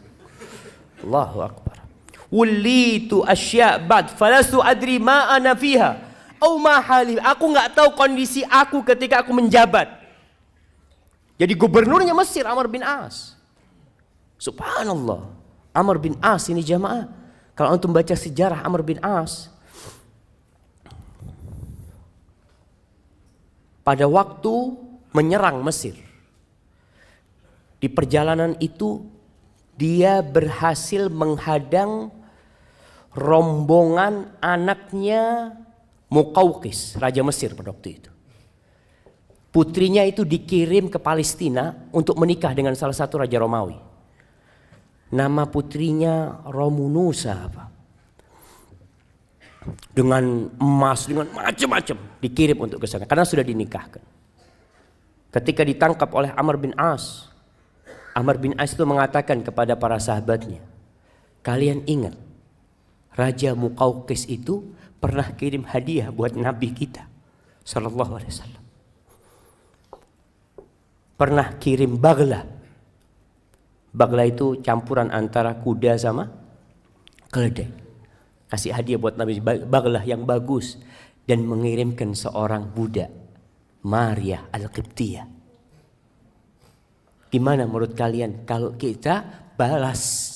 Allahu Akbar. Wulitu asya' ba'd falastu adri ma ana fiha au ma hali. Aku enggak tahu kondisi aku ketika aku menjabat. Jadi gubernurnya Mesir Amr bin As. Subhanallah. Amr bin As ini jamaah. Kalau antum baca sejarah Amr bin As, pada waktu menyerang Mesir, di perjalanan itu dia berhasil menghadang rombongan anaknya Muqawqis, Raja Mesir pada waktu itu. Putrinya itu dikirim ke Palestina untuk menikah dengan salah satu Raja Romawi. Nama putrinya Romunusa apa? Dengan emas, dengan macam-macam dikirim untuk ke sana karena sudah dinikahkan. Ketika ditangkap oleh Amr bin As, Amr bin As itu mengatakan kepada para sahabatnya, kalian ingat Raja Muqawqis itu pernah kirim hadiah buat Nabi kita sallallahu alaihi wasallam. Pernah kirim bagla. Bagla itu campuran antara kuda sama keledai. Kasih hadiah buat Nabi, bagla yang bagus, dan mengirimkan seorang budak, Maria Al-Qibtiyah. Gimana menurut kalian kalau kita balas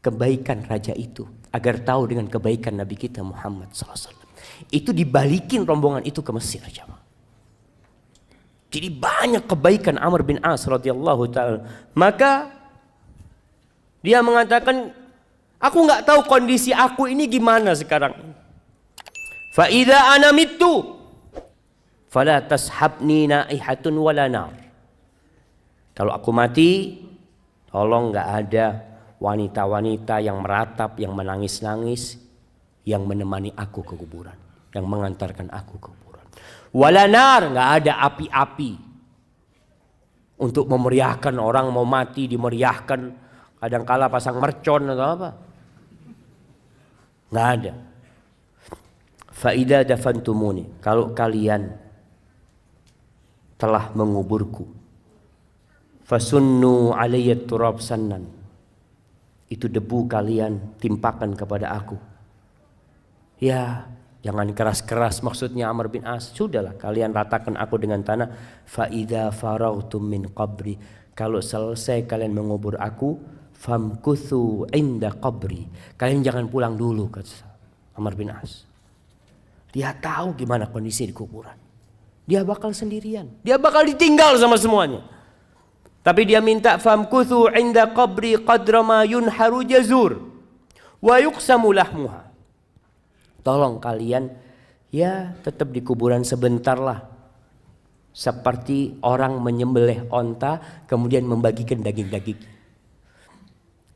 kebaikan raja itu agar tahu dengan kebaikan Nabi kita Muhammad SAW? Itu dibalikin rombongan itu ke Mesir. Jadi banyak kebaikan Amr bin As radhiyallahu ta'ala. Maka dia mengatakan, aku nggak tahu kondisi aku ini gimana sekarang. Fa idza ana mittu fala tashabni naihatun wala nar. Kalau aku mati, tolong nggak ada wanita-wanita yang meratap, yang menangis-nangis, yang menemani aku ke kuburan, yang mengantarkan aku ke kuburan. Wala nar, nggak ada api-api untuk memeriahkan orang mau mati, dimeriahkan. Kadangkala pasang mercon atau apa, nggak ada. Faida dafantumuni, kalau kalian telah menguburku, fasunnu alayya turab sannan, itu debu kalian timpakan kepada aku. Ya, jangan keras-keras maksudnya Amr bin As. Sudahlah, kalian ratakan aku dengan tanah. Faida farautum min qabri, kalau selesai kalian mengubur aku, famkuthu inda qabri, kalian jangan pulang dulu, kata Amr bin As. Dia tahu gimana kondisi di kuburan. Dia bakal sendirian, dia bakal ditinggal sama semuanya. Tapi dia minta famkuthu inda qabri qadra ma yunharu jazur wa yuqsamu lahmuha. Tolong kalian ya tetap di kuburan sebentar lah. Seperti orang menyembelih onta kemudian membagikan daging-daging.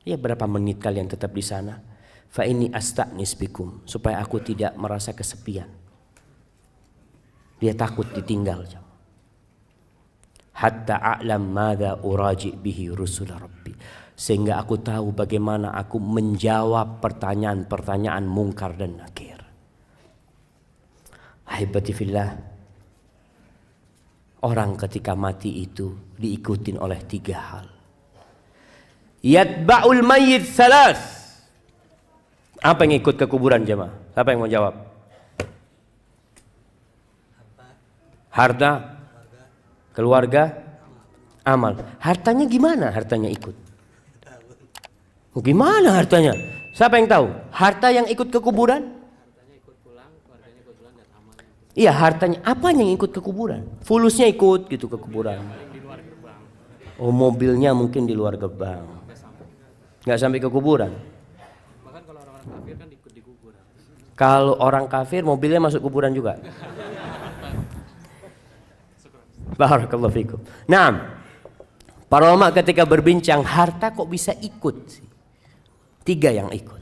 Ya berapa menit kalian tetap di sana. Fa ini asta'nis bikum, supaya aku tidak merasa kesepian. Dia takut ditinggal. Hatta a'lam madza uraji bihi rusul rabbi, sehingga aku tahu bagaimana aku menjawab pertanyaan-pertanyaan mungkar dan nakir. Ahibati fillah, orang ketika mati itu diikutin oleh 3 hal. Yatba'ul mayyit salas. Apa yang ikut ke kuburan jemaah? Siapa yang mau jawab? Harta, keluarga, amal. Hartanya gimana? Hartanya ikut. Gimana hartanya? Siapa yang tahu? Harta yang ikut ke kuburan? Hartanya ikut pulang, keluarganya ikut pulang, dan amalnya. Iya, hartanya apa yang ikut ke kuburan? Fulusnya ikut gitu ke kuburan. Di luar gerbang. Oh, mobilnya mungkin di luar gerbang. Nggak sampai ke kuburan. Bahkan kalau orang-orang kafir kan ikut di kuburan. Kalau orang kafir mobilnya masuk kuburan juga. Barakallahu fikum. Nah, para ulama ketika berbincang harta kok bisa ikut sih? 3 yang ikut.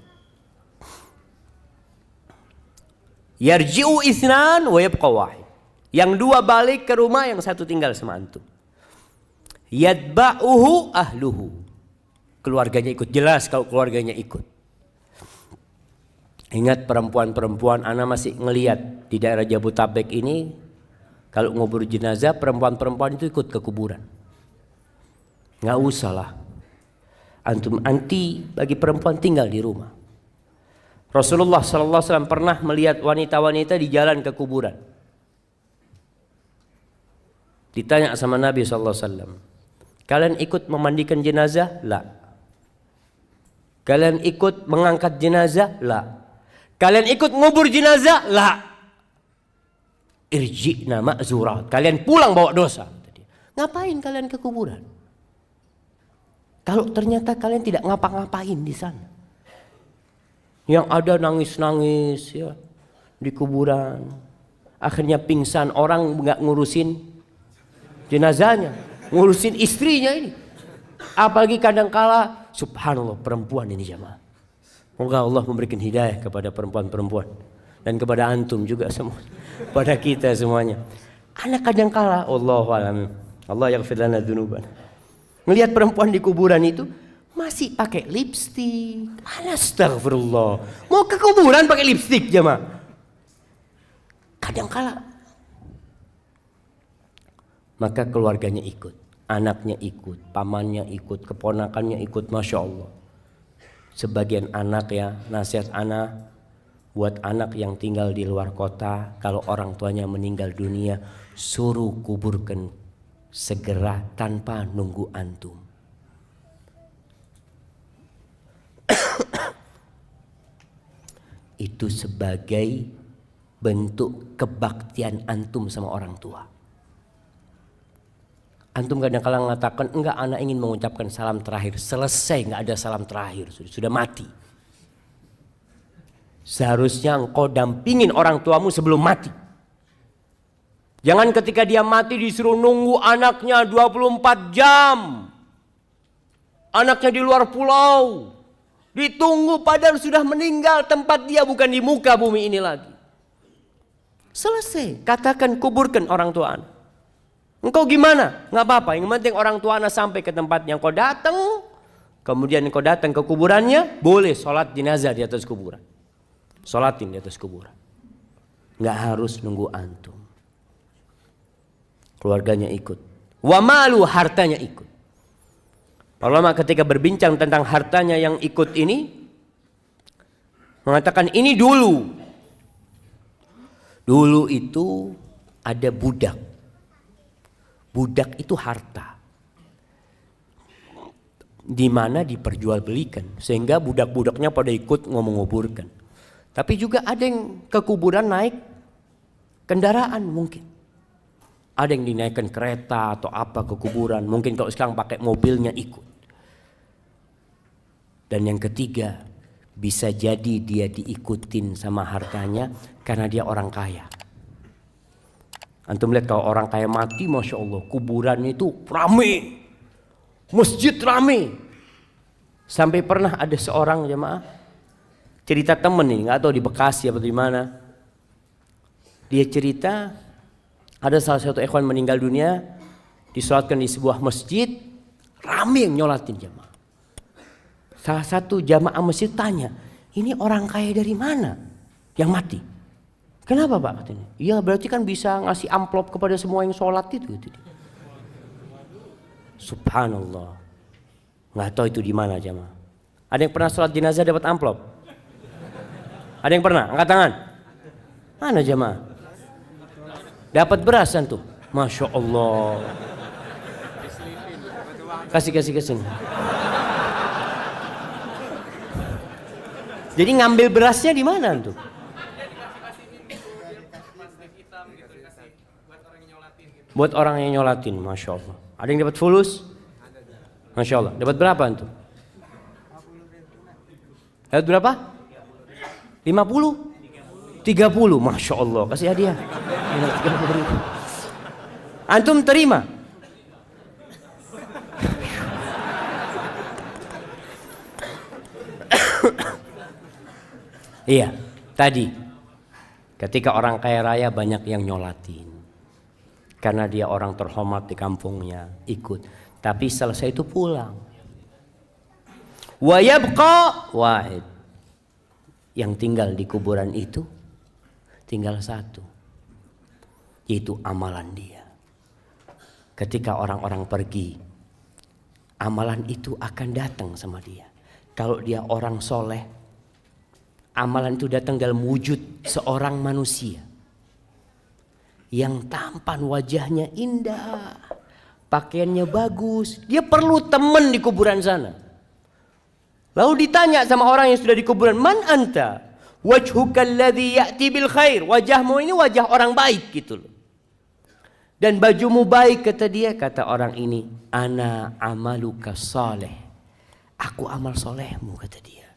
Yarji'u itsnan wa yabqa wahid. Yang 2 balik ke rumah, yang 1 tinggal sama antum. Yatba'uhu ahluhu. Keluarganya ikut, jelas kalau keluarganya ikut. Ingat perempuan-perempuan, ana masih ngelihat di daerah Jabodetabek ini, kalau ngubur jenazah perempuan-perempuan itu ikut ke kuburan. Nggak usah lah. Antum anti bagi perempuan tinggal di rumah. Rasulullah SAW pernah melihat wanita-wanita di jalan ke kuburan. Ditanya sama Nabi SAW, kalian ikut memandikan jenazah? La. Kalian ikut mengangkat jenazah? La. Kalian ikut ngubur jenazah? La. Irji'na ma'zurat, kalian pulang bawa dosa. Ngapain kalian ke kuburan? Kalau ternyata kalian tidak ngapa-ngapain di sana. Yang ada nangis-nangis ya di kuburan. Akhirnya pingsan, orang nggak ngurusin jenazahnya, ngurusin istrinya ini. Apalagi kadangkala, subhanallah, perempuan ini jamaah. Moga Allah memberikan hidayah kepada perempuan-perempuan dan kepada antum juga semua, pada kita semuanya. Anak kadangkala, Allahu a'lam, Allah yaghfir lana dzunubana. Ngelihat perempuan di kuburan itu masih pakai lipstik. Astagfirullah. Mau ke kuburan pakai lipstik jemaah. Kadangkala. Maka keluarganya ikut, anaknya ikut, pamannya ikut, keponakannya ikut, masya Allah. Sebagian anak ya, nasihat anak buat anak yang tinggal di luar kota, kalau orang tuanya meninggal dunia, suruh kuburkan segera tanpa nunggu antum. Itu sebagai bentuk kebaktian antum sama orang tua. Antum kadang-kadang mengatakan, enggak, anak ingin mengucapkan salam terakhir. Selesai, enggak ada salam terakhir, sudah mati. Seharusnya engkau dampingin orang tuamu sebelum mati. Jangan ketika dia mati disuruh nunggu anaknya 24 jam. Anaknya di luar pulau. Ditunggu padahal sudah meninggal, tempat dia bukan di muka bumi ini lagi. Selesai, katakan kuburkan orang tua anak. Engkau gimana? Nggak apa-apa, yang penting orang tua anak sampai ke tempatnya. Engkau datang, kemudian engkau datang ke kuburannya, boleh sholat jenazah di atas kuburan. Sholatin di atas kuburan. Nggak harus nunggu antum. Keluarganya ikut. Wa malu, hartanya ikut. Ulama ketika berbincang tentang hartanya yang ikut ini mengatakan ini dulu itu ada budak. Budak itu harta di mana diperjualbelikan sehingga budak-budaknya pada ikut menguburkan. Tapi juga ada yang ke kuburan naik kendaraan mungkin. Ada yang dinaikkan kereta atau apa ke kuburan. Mungkin kalau sekarang pakai mobilnya ikut. Dan yang ketiga, bisa jadi dia diikutin sama hartanya karena dia orang kaya. Antum lihat kalau orang kaya mati, Masya Allah, kuburannya itu rame. Masjid rame. Sampai pernah ada seorang jemaah, cerita temen nih, gak tahu di Bekasi atau di mana. Dia cerita, ada salah satu ikhwan meninggal dunia, disolatkan di sebuah masjid, rame yang nyolatin jemaah. Salah satu jamaah masjid tanya, ini orang kaya dari mana yang mati? Kenapa Pak katanya? Iya berarti kan bisa ngasih amplop kepada semua yang sholat itu. Subhanallah. Nggak tahu itu di mana jamaah. Ada yang pernah sholat jenazah dapat amplop? Ada yang pernah? Angkat tangan. Mana jamaah? Dapat beras tuh. Masya Allah. Kasih kesini. Jadi ngambil berasnya di mana tuh? Buat orang yang nyolatin, Masya Allah. Ada yang dapat fulus? Masya Allah. Dapat berapa tuh? Dapat berapa? 50? 30? Masya Allah. Kasih hadiah. Antum terima? Iya, tadi ketika orang kaya raya banyak yang nyolatin karena dia orang terhormat di kampungnya ikut, tapi selesai itu pulang. Wa yabqa wahid, yang tinggal di kuburan itu tinggal satu, yaitu amalan dia. Ketika orang-orang pergi, amalan itu akan datang sama dia. Kalau dia orang soleh, amalan itu datang dalam wujud seorang manusia yang tampan, wajahnya indah, pakaiannya bagus. Dia perlu teman di kuburan sana. Lalu ditanya sama orang yang sudah di kuburan, man anta? Wajhuka alladhi ya'ti bil khair. Wajahmu ini wajah orang baik gitu loh. Dan bajumu baik kata dia. Kata orang ini, ana amaluka saleh. Aku amal solehmu kata dia.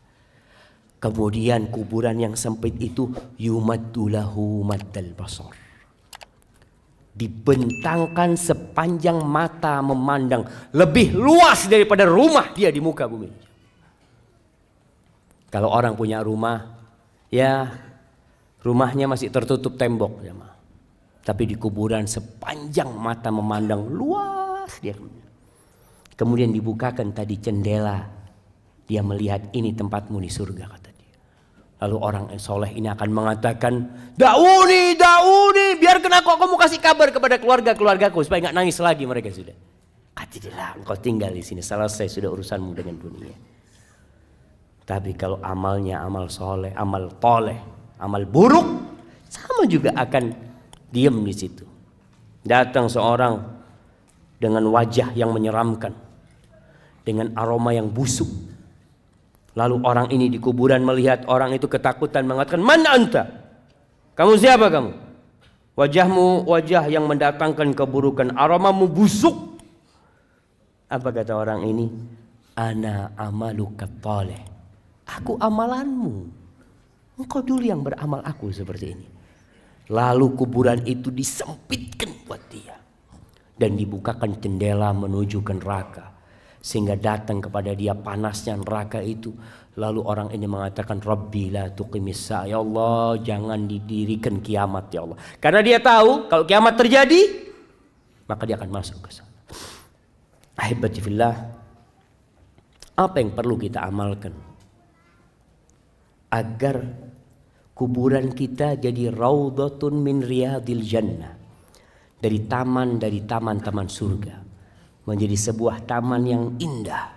Kemudian kuburan yang sempit itu yumaddu lahu maddal basar. Dibentangkan sepanjang mata memandang, lebih luas daripada rumah dia di muka bumi. Kalau orang punya rumah, ya rumahnya masih tertutup tembok, ya, tapi di kuburan sepanjang mata memandang luas dia. Kemudian dibukakan tadi jendela, dia melihat ini tempatmu di surga kata. Lalu orang soleh ini akan mengatakan, Dauni, biarkan aku kasih kabar kepada keluargaku supaya nggak nangis lagi mereka sudah. Katilah, engkau tinggal di sini, selesai sudah urusanmu dengan dunia. Tapi kalau amalnya amal soleh, amal toleh, amal buruk, sama juga akan diam di situ. Datang seorang dengan wajah yang menyeramkan, dengan aroma yang busuk. Lalu orang ini di kuburan melihat orang itu ketakutan mengatakan, man anta? Kamu siapa kamu? Wajahmu wajah yang mendatangkan keburukan, aromamu busuk. Apa kata orang ini? Ana amaluka taleh. Aku amalanmu. Engkau dulu yang beramal aku seperti ini. Lalu kuburan itu disempitkan buat dia. Dan dibukakan jendela menuju ke neraka. Sehingga datang kepada dia panasnya neraka itu. Lalu orang ini mengatakan, Rabbi la tuqimis sa'a, ya Allah jangan didirikan kiamat ya Allah. Karena dia tahu kalau kiamat terjadi maka dia akan masuk ke sana. Ahibati fillah, apa yang perlu kita amalkan agar kuburan kita jadi raudhatun min riyadil jannah, dari taman-taman surga, menjadi sebuah taman yang indah.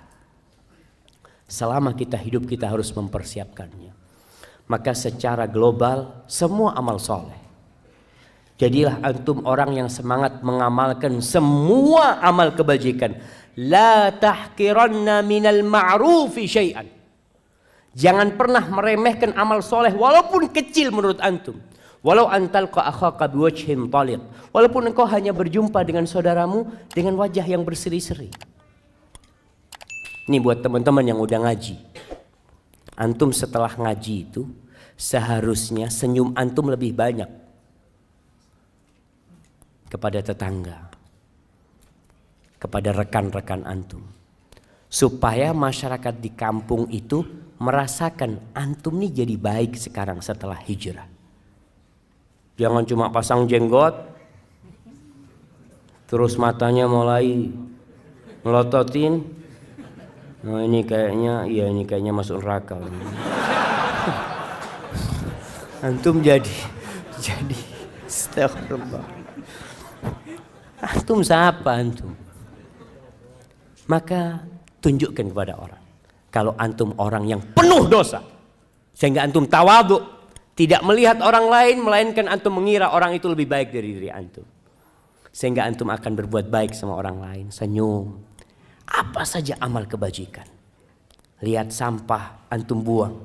Selama kita hidup kita harus mempersiapkannya. Maka secara global semua amal soleh, jadilah antum orang yang semangat mengamalkan semua amal kebajikan. La tahqiranna minal ma'rufi syai'an. Jangan pernah meremehkan amal soleh walaupun kecil menurut antum. Walau antalqa akhaka biwajhin taliq. Walaupun engkau hanya berjumpa dengan saudaramu dengan wajah yang berseri-seri. Ini buat teman-teman yang udah ngaji. Antum setelah ngaji itu seharusnya senyum antum lebih banyak kepada tetangga, kepada rekan-rekan antum, supaya masyarakat di kampung itu merasakan antum nih jadi baik sekarang setelah hijrah. Jangan cuma pasang jenggot terus matanya mulai melototin. Nah ini kayaknya masuk neraka. Antum jadi astagfirullah. Antum siapa antum? Maka tunjukkan kepada orang kalau antum orang yang penuh dosa, sehingga antum tawadhu, tidak melihat orang lain melainkan antum mengira orang itu lebih baik dari diri antum, sehingga antum akan berbuat baik sama orang lain. Senyum, apa saja amal kebajikan. Lihat sampah antum buang,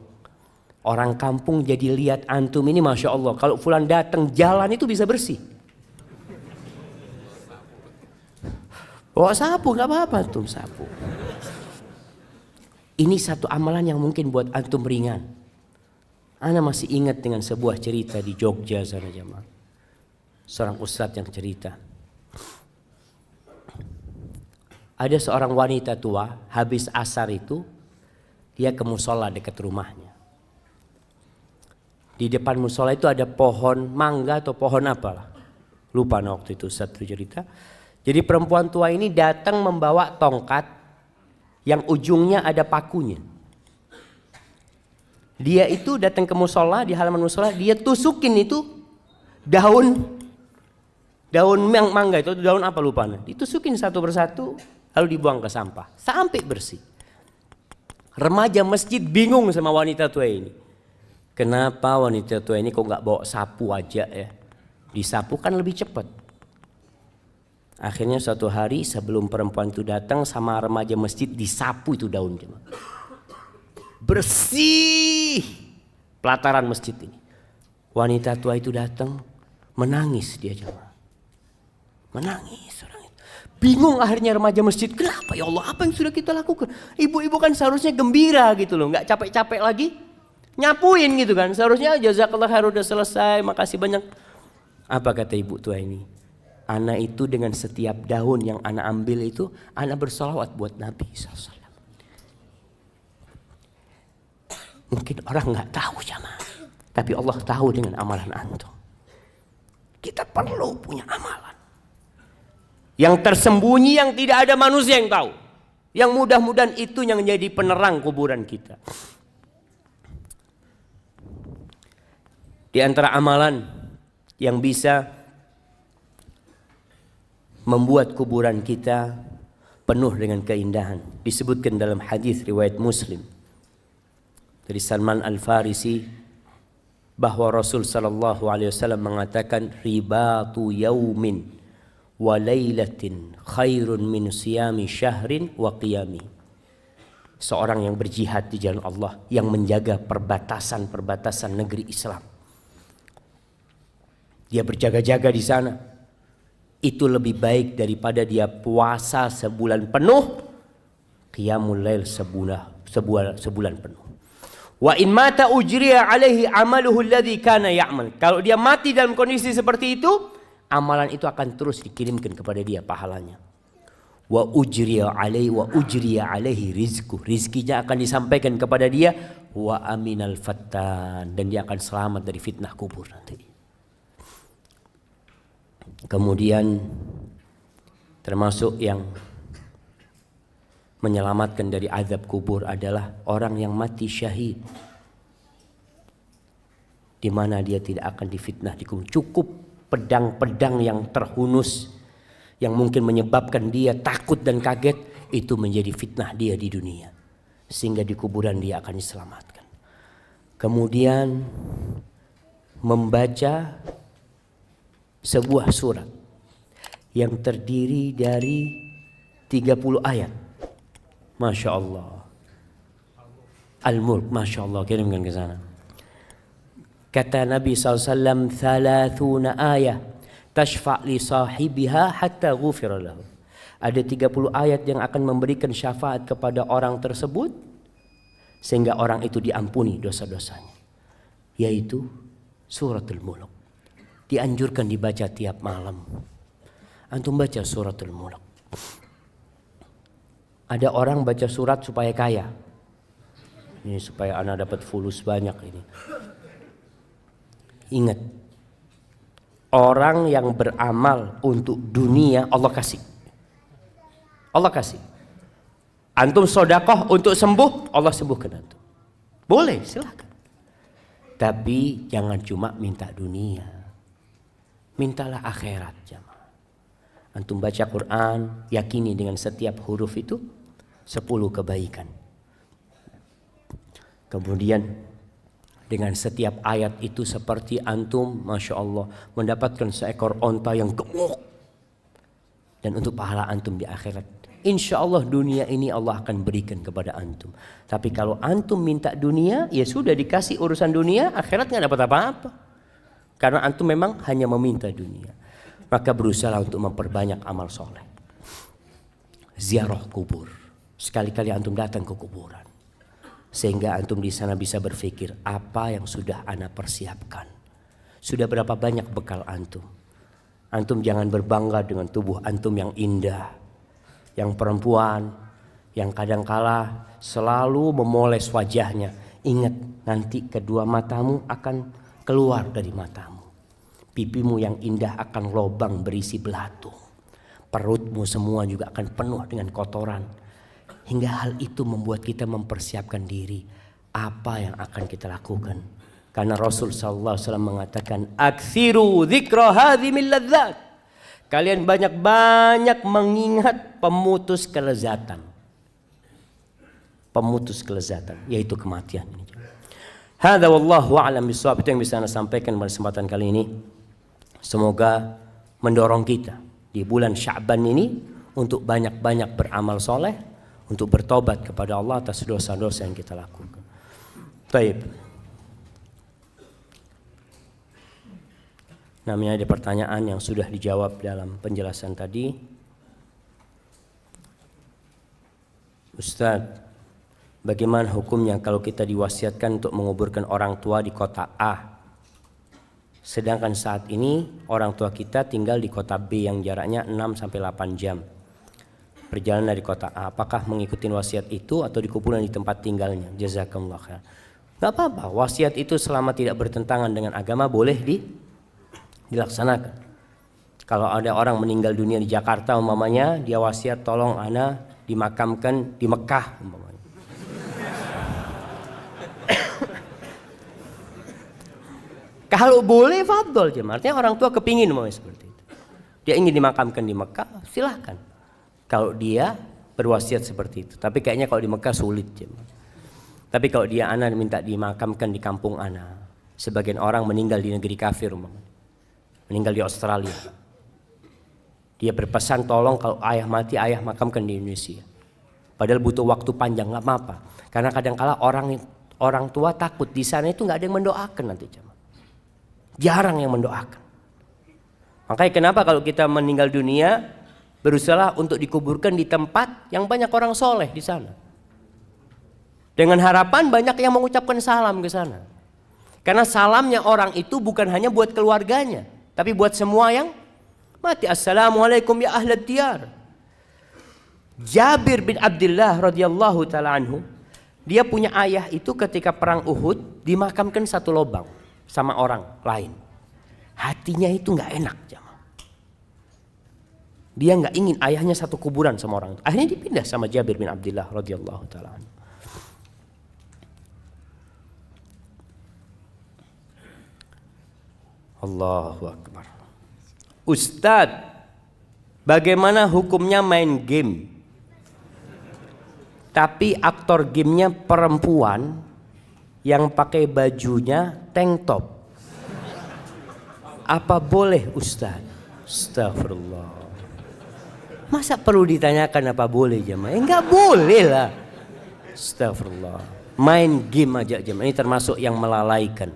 orang kampung jadi lihat antum ini, masya Allah, kalau fulan datang jalan itu bisa bersih. Bawa sapu nggak apa-apa, antum sapu. Ini satu amalan yang mungkin buat antum ringan. Ana masih ingat dengan sebuah cerita di Jogja sana jemaah. Seorang ustadz yang cerita. Ada seorang wanita tua, habis asar itu dia ke musola dekat rumahnya. Di depan musola itu ada pohon mangga atau pohon apalah, lupa waktu itu satu cerita. Jadi perempuan tua ini datang membawa tongkat yang ujungnya ada pakunya. Dia itu datang ke musola, di halaman musola, dia tusukin itu daun mangga itu, daun apa lupa, ditusukin satu persatu lalu dibuang ke sampah sampai bersih. Remaja masjid bingung sama wanita tua ini. Kenapa wanita tua ini kok nggak bawa sapu aja ya? Disapu kan lebih cepat. Akhirnya suatu hari sebelum perempuan itu datang sama remaja masjid, disapu itu daun, bersih pelataran masjid ini. Wanita tua itu datang menangis, dia jemaah, menangis orang itu. Bingung akhirnya remaja masjid, kenapa ya Allah, apa yang sudah kita lakukan? Ibu-ibu kan seharusnya gembira gitu loh, nggak capek-capek lagi nyapuin gitu kan. Seharusnya jazakallah khair, udah selesai, makasih banyak. Apa kata ibu tua ini? Ana itu dengan setiap daun yang ana ambil itu, ana bersolawat buat Nabi SAW. Mungkin orang nggak tahu jamaah, tapi Allah tahu dengan amalan antum. Kita perlu punya amalan yang tersembunyi, yang tidak ada manusia yang tahu, yang mudah-mudahan itu yang menjadi penerang kuburan kita. Di antara amalan yang bisa membuat kuburan kita penuh dengan keindahan, disebutkan dalam hadis riwayat Muslim dari Salman Al-Farisi bahwa Rasul sallallahu alaihi wasallam mengatakan, ribatu yaumin wa lailatin khairun min siyami syahrin wa qiyami. Seorang yang berjihad di jalan Allah, yang menjaga perbatasan-perbatasan negeri Islam, dia berjaga-jaga di sana, itu lebih baik daripada dia puasa sebulan penuh, qiyamul lail sebulan penuh. Wa in mata ujriya alaihi amaluhu alladhi kana ya'mal. Kalau dia mati dalam kondisi seperti itu, amalan itu akan terus dikirimkan kepada dia pahalanya. wa ujriya alaihi rizquh, rizkinya akan disampaikan kepada dia, wa aminal fattan, dan dia akan selamat dari fitnah kubur nanti. Kemudian termasuk yang menyelamatkan dari azab kubur adalah orang yang mati syahid, di mana dia tidak akan difitnah di kubur. Cukup pedang-pedang yang terhunus yang mungkin menyebabkan dia takut dan kaget, itu menjadi fitnah dia di dunia, sehingga di kuburan dia akan diselamatkan. Kemudian membaca sebuah surat yang terdiri dari 30 ayat. Masya Allah. Al-Mulk, Masya Allah, kirimkan ke sana. Kata Nabi SAW, 30 ayat tashfa' li sahibiha hatta ghufira lahu. Ada 30 ayat yang akan memberikan syafaat kepada orang tersebut sehingga orang itu diampuni dosa-dosanya, yaitu suratul Mulk. Dianjurkan dibaca tiap malam. Antum baca suratul Mulk. Ada orang baca surat supaya kaya. Ini supaya anak dapat fulus banyak ini. Ingat, orang yang beramal untuk dunia Allah kasih. Allah kasih. Antum sodakoh untuk sembuh, Allah sembuhkan antum. Boleh, silakan. Tapi jangan cuma minta dunia. Mintalah akhirat, jamaah. Antum baca Quran, yakini dengan setiap huruf itu 10 kebaikan. Kemudian dengan setiap ayat itu seperti antum, Masya Allah, mendapatkan seekor onta yang gemuk. Dan untuk pahala antum di akhirat, insya Allah dunia ini Allah akan berikan kepada antum. Tapi kalau antum minta dunia, ya sudah dikasih urusan dunia, akhirat nggak dapat apa-apa. Karena antum memang hanya meminta dunia. Maka berusaha untuk memperbanyak amal soleh. Ziarah kubur. Sekali-kali antum datang ke kuburan. Sehingga antum di sana bisa berpikir, apa yang sudah ana persiapkan? Sudah berapa banyak bekal antum? Antum jangan berbangga dengan tubuh antum yang indah. Yang perempuan, yang kadangkala selalu memoles wajahnya. Ingat, nanti kedua matamu akan keluar dari matamu. Pipimu yang indah akan lobang berisi belatung. Perutmu semua juga akan penuh dengan kotoran. Hingga hal itu membuat kita mempersiapkan diri. Apa yang akan kita lakukan? Karena Rasul SAW mengatakan, aksiru dzikra hadhimil ladzat. Kalian banyak-banyak mengingat pemutus kelezatan. Pemutus kelezatan, yaitu kematian. Hadza wallahu a'lam bishawab. Itu yang bisa saya sampaikan pada kesempatan kali ini. Semoga mendorong kita di bulan Sya'ban ini untuk banyak-banyak beramal soleh, untuk bertobat kepada Allah atas dosa-dosa yang kita lakukan. Baik. Namanya ada pertanyaan yang sudah dijawab dalam penjelasan tadi. Ustaz, bagaimana hukumnya kalau kita diwasiatkan untuk menguburkan orang tua di kota A? Sedangkan saat ini orang tua kita tinggal di kota B yang jaraknya 6-8 jam perjalanan dari kota A. Apakah mengikuti wasiat itu atau dikuburkan di tempat tinggalnya? Jazakallah khair. Gak apa-apa, wasiat itu selama tidak bertentangan dengan agama boleh dilaksanakan. Kalau ada orang meninggal dunia di Jakarta umpamanya, dia wasiat tolong ana dimakamkan di Mekah umpamanya. Kalau boleh fadol, artinya orang tua kepingin mau seperti itu. Dia ingin dimakamkan di Mekah, silahkan. Kalau dia berwasiat seperti itu. Tapi kayaknya kalau di Mekah sulit. Tapi kalau dia anak minta dimakamkan di kampung anak. Sebagian orang meninggal di negeri kafir, meninggal di Australia. Dia berpesan tolong kalau ayah mati, ayah makamkan di Indonesia. Padahal butuh waktu panjang, nggak apa-apa. Karena kadang-kala orang tua takut di sana itu nggak ada yang mendoakan nanti. Jarang yang mendoakan. Makanya kenapa kalau kita meninggal dunia berusaha untuk dikuburkan di tempat yang banyak orang soleh di sana. Dengan harapan banyak yang mengucapkan salam ke sana. Karena salamnya orang itu bukan hanya buat keluarganya, tapi buat semua yang mati. Assalamualaikum ya ahlad diyar. Jabir bin Abdullah radhiyallahu taala anhu, dia punya ayah itu ketika perang Uhud dimakamkan satu lubang sama orang lain. Hatinya itu nggak enak, jamaah. Dia nggak ingin ayahnya satu kuburan sama orang itu. Akhirnya dipindah sama Jabir bin Abdullah radhiyallahu taala anhu. Allahu Akbar. Ustadz, bagaimana hukumnya main game? Tapi aktor gamenya perempuan yang pakai bajunya tank top. Apa boleh Ustaz? Astagfirullah. Masa perlu ditanyakan apa boleh jemaah? Enggak boleh lah. Astagfirullah. Main game aja jemaah. Ini termasuk yang melalaikan.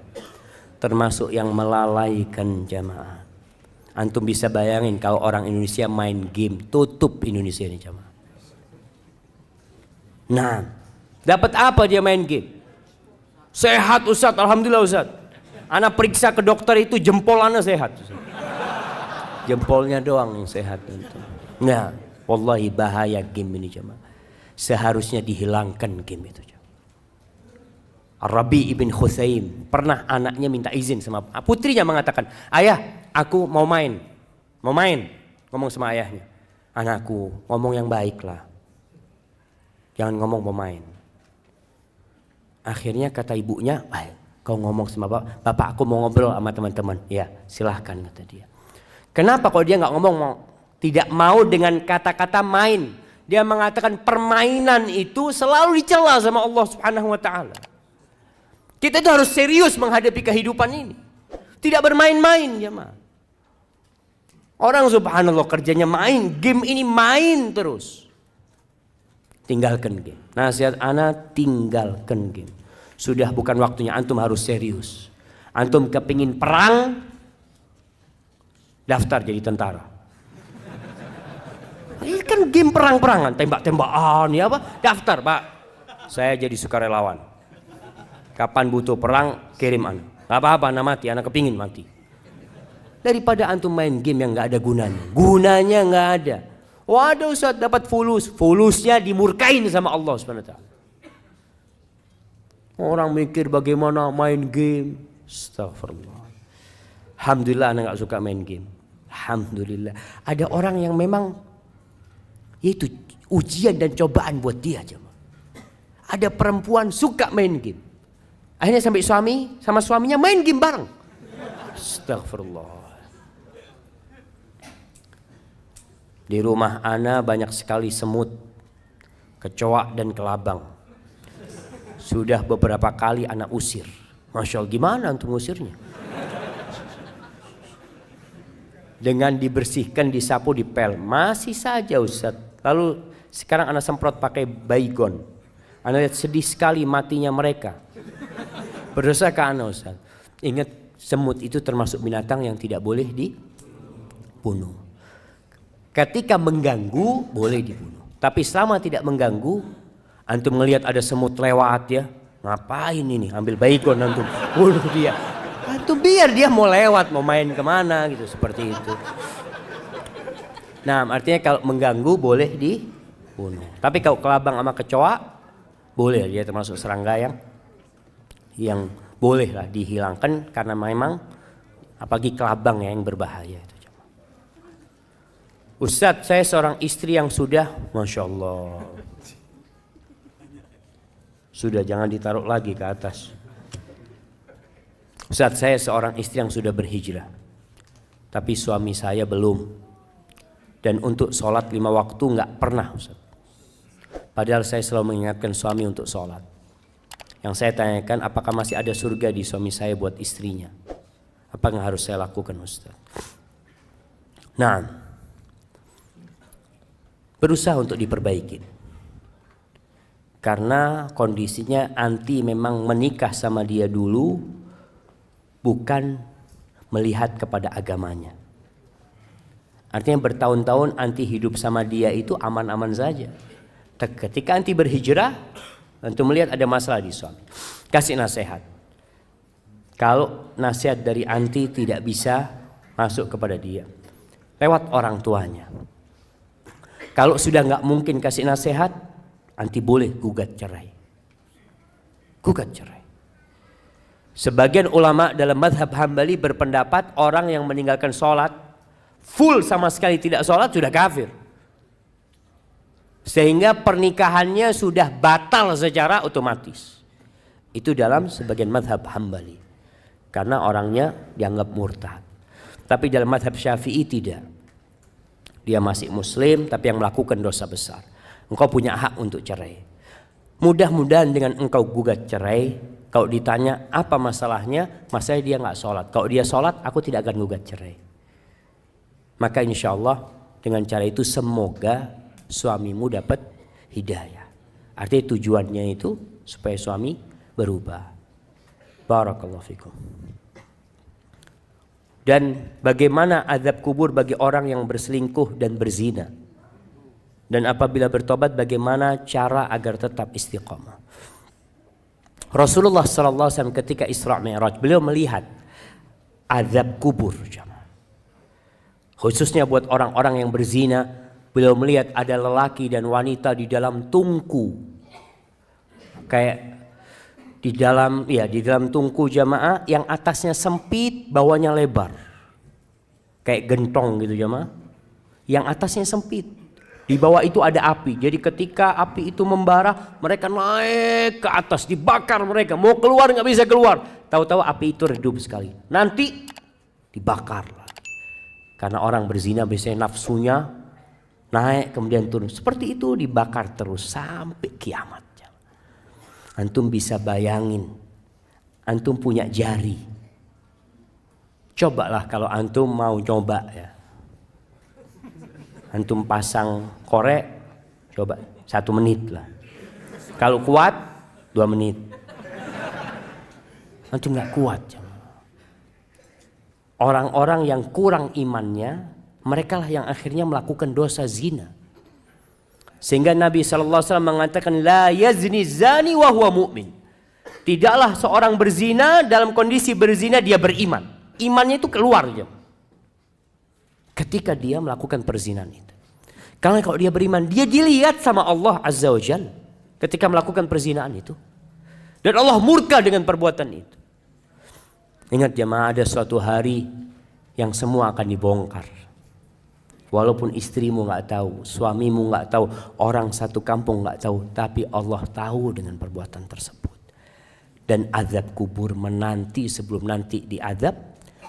Termasuk yang melalaikan jemaah. Antum bisa bayangin kalau orang Indonesia main game, tutup Indonesia ini jemaah. Nah, dapat apa dia main game? Sehat Ustaz, alhamdulillah Ustaz. Anak periksa ke dokter itu jempol anak sehat. Jempolnya doang yang sehat. Nah, wallahi bahaya game ini jemaah. Seharusnya dihilangkan game itu. Rabi ibn Khusaim pernah anaknya minta izin sama putrinya, mengatakan, ayah aku mau main. Ngomong sama ayahnya, anakku ngomong yang baik lah, jangan ngomong mau main. Akhirnya kata ibunya, kau ngomong sama bapak aku mau ngobrol sama teman-teman. Ya silahkan kata dia. Kenapa kalau dia nggak ngomong, tidak mau dengan kata-kata main, dia mengatakan permainan itu selalu dicela sama Allah Subhanahu wa taala. Kita itu harus serius menghadapi kehidupan ini. Tidak bermain-main jemaah. Orang subhanallah kerjanya main, game ini main terus. Tinggalkan game. Nasihat ana, tinggalkan game. Sudah bukan waktunya, antum harus serius. Antum kepingin perang, daftar jadi tentara. Ini kan game perang-perangan, tembak-tembakan ya apa? Daftar Pak, saya jadi sukarelawan. Kapan butuh perang kirim anak. Gak apa-apa anak mati, anak kepingin mati. Daripada antum main game yang gak ada gunanya. Gunanya gak ada. Waduh Ustaz dapat fulus. Fulusnya dimurkain sama Allah SWT. Orang mikir bagaimana main game. Astagfirullah. Alhamdulillah anak gak suka main game. Alhamdulillah. Ada orang yang memang itu ujian dan cobaan buat dia. Ada perempuan suka main game. Akhirnya sampai sama suaminya main game bareng. Astagfirullah. Di rumah ana banyak sekali semut, kecoa dan kelabang. Sudah beberapa kali ana usir. Masya Allah, gimana untuk ngusirnya? Dengan dibersihkan, disapu, dipel. Masih saja Ustaz. Lalu sekarang ana semprot pakai baygon. Ana lihat sedih sekali matinya mereka. Berdosa ke ana Ustaz. Ingat, semut itu termasuk binatang yang tidak boleh dibunuh. Ketika mengganggu boleh dibunuh. Tapi selama tidak mengganggu, antum ngelihat ada semut lewat ya, ngapain ini? Ambil baygon antum, bunuh dia. Antum biar dia mau lewat, mau main kemana gitu, seperti itu. Nah, artinya kalau mengganggu boleh dibunuh. Tapi kalau kelabang sama kecoa, boleh, dia termasuk serangga yang boleh lah dihilangkan karena memang apalagi kelabang yang berbahaya itu. Ustadz, saya seorang istri yang sudah, Masya Allah, sudah jangan ditaruh lagi ke atas. Ustadz, saya seorang istri yang sudah berhijrah, tapi suami saya belum. Dan untuk sholat 5 waktu nggak pernah Ustadz. Padahal saya selalu mengingatkan suami untuk sholat. Yang saya tanyakan, apakah masih ada surga di suami saya buat istrinya? Apa yang harus saya lakukan Ustaz? Nah, berusaha untuk diperbaiki. Karena kondisinya anti memang menikah sama dia dulu, bukan melihat kepada agamanya. Artinya bertahun-tahun anti hidup sama dia itu aman-aman saja. Ketika anti berhijrah, antum melihat ada masalah di suami, kasih nasihat. Kalau nasihat dari anti tidak bisa masuk kepada dia, lewat orang tuanya. Kalau sudah nggak mungkin kasih nasihat, anti boleh gugat cerai. Gugat cerai. Sebagian ulama dalam mazhab Hambali berpendapat orang yang meninggalkan sholat, full sama sekali tidak sholat, sudah kafir. Sehingga pernikahannya sudah batal secara otomatis. Itu dalam sebagian mazhab Hambali. Karena orangnya dianggap murtad. Tapi dalam mazhab Syafi'i tidak. Dia masih muslim tapi yang melakukan dosa besar. Engkau punya hak untuk cerai. Mudah-mudahan dengan engkau gugat cerai, kalau ditanya apa masalahnya, masalahnya dia nggak sholat. Kalau dia sholat, aku tidak akan gugat cerai. Maka insya Allah dengan cara itu semoga suamimu dapat hidayah. Artinya tujuannya itu supaya suami berubah. Barakallahu fikum. Dan bagaimana azab kubur bagi orang yang berselingkuh dan berzina? Dan apabila bertobat bagaimana cara agar tetap istiqamah? Rasulullah SAW ketika Isra Mi'raj beliau melihat azab kubur. Khususnya buat orang-orang yang berzina, beliau melihat ada lelaki dan wanita di dalam tungku. Kayak di dalam tungku jamaah yang atasnya sempit, bawahnya lebar. Kayak gentong gitu jamaah. Yang atasnya sempit. Di bawah itu ada api. Jadi ketika api itu membara, mereka naik ke atas, dibakar mereka. Mau keluar nggak bisa keluar. Tahu-tahu api itu redup sekali. Nanti dibakar. Karena orang berzina biasanya nafsunya naik kemudian turun. Seperti itu dibakar terus sampai kiamat. Antum bisa bayangin, antum punya jari. Cobalah kalau antum mau coba ya. Antum pasang korek, coba 1 menit lah. Kalau kuat 2 menit. Antum nggak kuat. Orang-orang yang kurang imannya, mereka lah yang akhirnya melakukan dosa zina. Sehingga Nabi SAW mengatakan la yazni zani wa huwa mu'min. Tidaklah seorang berzina dalam kondisi berzina dia beriman. Imannya itu keluar aja ketika dia melakukan perzinahan itu. Karena kalau dia beriman, dia dilihat sama Allah Azza wa Jalla ketika melakukan perzinahan itu. Dan Allah murka dengan perbuatan itu. Ingat jemaah, ada suatu hari yang semua akan dibongkar. Walaupun istrimu nggak tahu, suamimu nggak tahu, orang satu kampung nggak tahu, tapi Allah tahu dengan perbuatan tersebut. Dan azab kubur menanti sebelum nanti diazab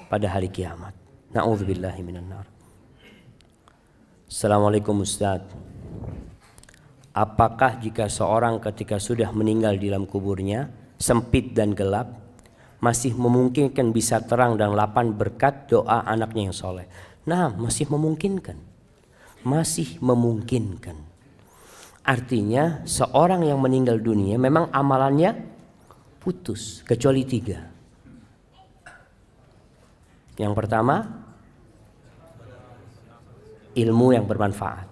pada hari kiamat. Na'udzubillahi minan nar. Assalamualaikum Ustaz. Apakah jika seorang ketika sudah meninggal di dalam kuburnya sempit dan gelap, masih memungkinkan bisa terang dan lapang berkat doa anaknya yang soleh? Nah, masih memungkinkan. Masih memungkinkan. Artinya seorang yang meninggal dunia memang amalannya putus kecuali 3. Yang pertama, ilmu yang bermanfaat.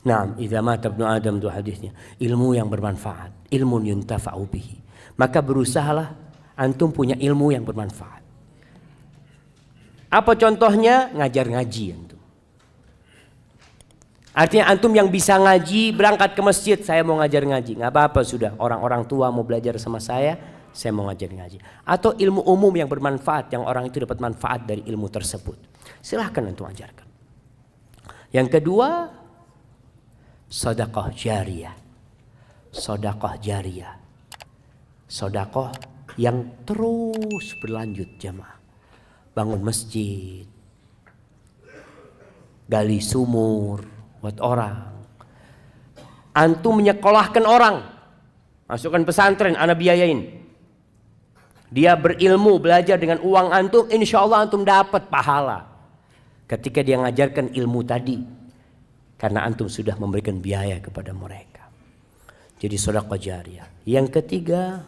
Nah, idza mata ibnu Adam itu hadisnya. Ilmu yang bermanfaat, ilmun yuntafa'u bihi. Maka berusahalah antum punya ilmu yang bermanfaat. Apa contohnya? Ngajar ngaji antum. Artinya antum yang bisa ngaji berangkat ke masjid, saya mau ngajar ngaji. Nggak apa-apa sudah, orang-orang tua mau belajar sama saya mau ngajar ngaji. Atau ilmu umum yang bermanfaat, yang orang itu dapat manfaat dari ilmu tersebut. Silahkan antum ajarkan. Yang kedua, sedekah jariyah. Sedekah jariyah. Sedekah yang terus berlanjut jemaah. Bangun masjid, gali sumur buat orang. Antum menyekolahkan orang, masukkan pesantren, anak biayain. Dia berilmu, belajar dengan uang antum, insya Allah antum dapat pahala ketika dia ngajarkan ilmu tadi, karena antum sudah memberikan biaya kepada mereka. Jadi sedekah jariyah. Yang ketiga,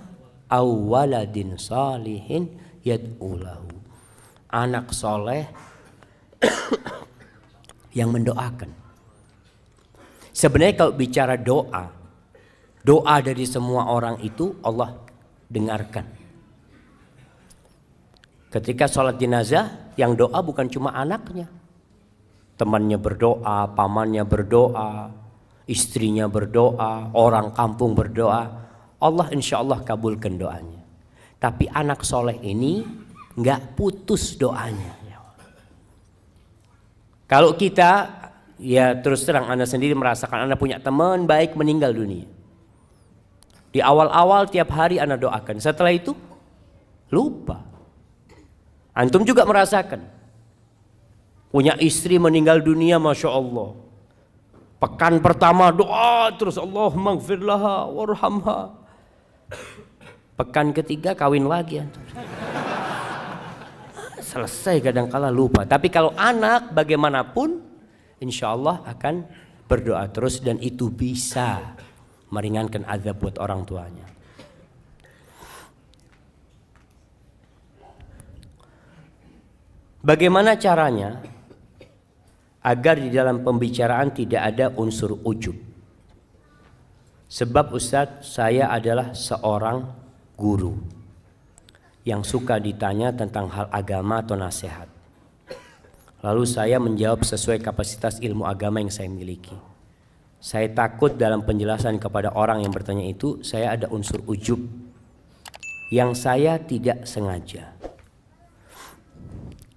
awaladin salihin yad'ulahu. Anak soleh yang mendoakan. Sebenarnya kalau bicara doa, doa dari semua orang itu Allah dengarkan. Ketika sholat jenazah, yang doa bukan cuma anaknya, temannya berdoa, pamannya berdoa, istrinya berdoa, orang kampung berdoa, Allah insya Allah kabulkan doanya. Tapi anak soleh ini nggak putus doanya. Kalau kita, ya terus terang Anda sendiri merasakan Anda punya teman baik meninggal dunia. Di awal-awal tiap hari Anda doakan, setelah itu lupa. Antum juga merasakan. Punya istri meninggal dunia, Masya Allah. Pekan pertama doa terus, Allahumma gfir laha warhamha. Pekan ketiga kawin lagi antum. Selesai, kadang-kala lupa. Tapi kalau anak bagaimanapun insya Allah akan berdoa terus, dan itu bisa meringankan azab buat orang tuanya. Bagaimana caranya agar di dalam pembicaraan tidak ada unsur ujub? Sebab Ustadz, saya adalah seorang guru yang suka ditanya tentang hal agama atau nasihat. Lalu saya menjawab sesuai kapasitas ilmu agama yang saya miliki. Saya takut dalam penjelasan kepada orang yang bertanya itu saya ada unsur ujub yang saya tidak sengaja.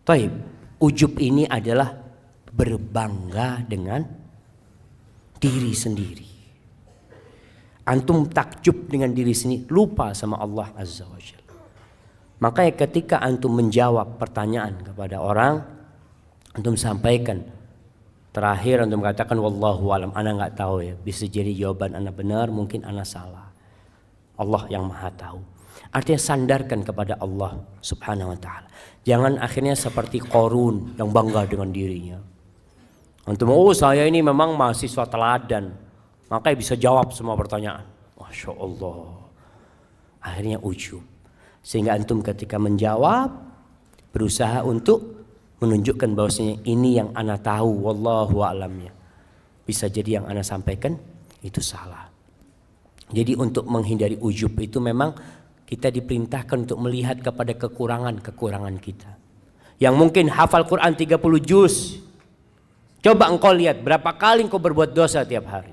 Taib, ujub ini adalah berbangga dengan diri sendiri. Antum takjub dengan diri sendiri, lupa sama Allah Azza wa Jalla. Makanya ketika antum menjawab pertanyaan kepada orang, antum sampaikan. Terakhir antum katakan wallahu alam, ana nggak tahu ya. Bisa jadi jawaban ana benar, mungkin ana salah. Allah yang Maha tahu. Artinya sandarkan kepada Allah Subhanahu wa taala. Jangan akhirnya seperti Qarun yang bangga dengan dirinya. Antum, oh saya ini memang mahasiswa teladan, makanya bisa jawab semua pertanyaan. Masya Allah. Akhirnya ujub. Sehingga antum ketika menjawab berusaha untuk menunjukkan bahwasanya ini yang ana tahu, wallahu a'lamnya. Bisa jadi yang ana sampaikan itu salah. Jadi untuk menghindari ujub itu memang kita diperintahkan untuk melihat kepada kekurangan-kekurangan kita. Yang mungkin hafal Quran 30 juz. Coba engkau lihat berapa kali engkau berbuat dosa tiap hari.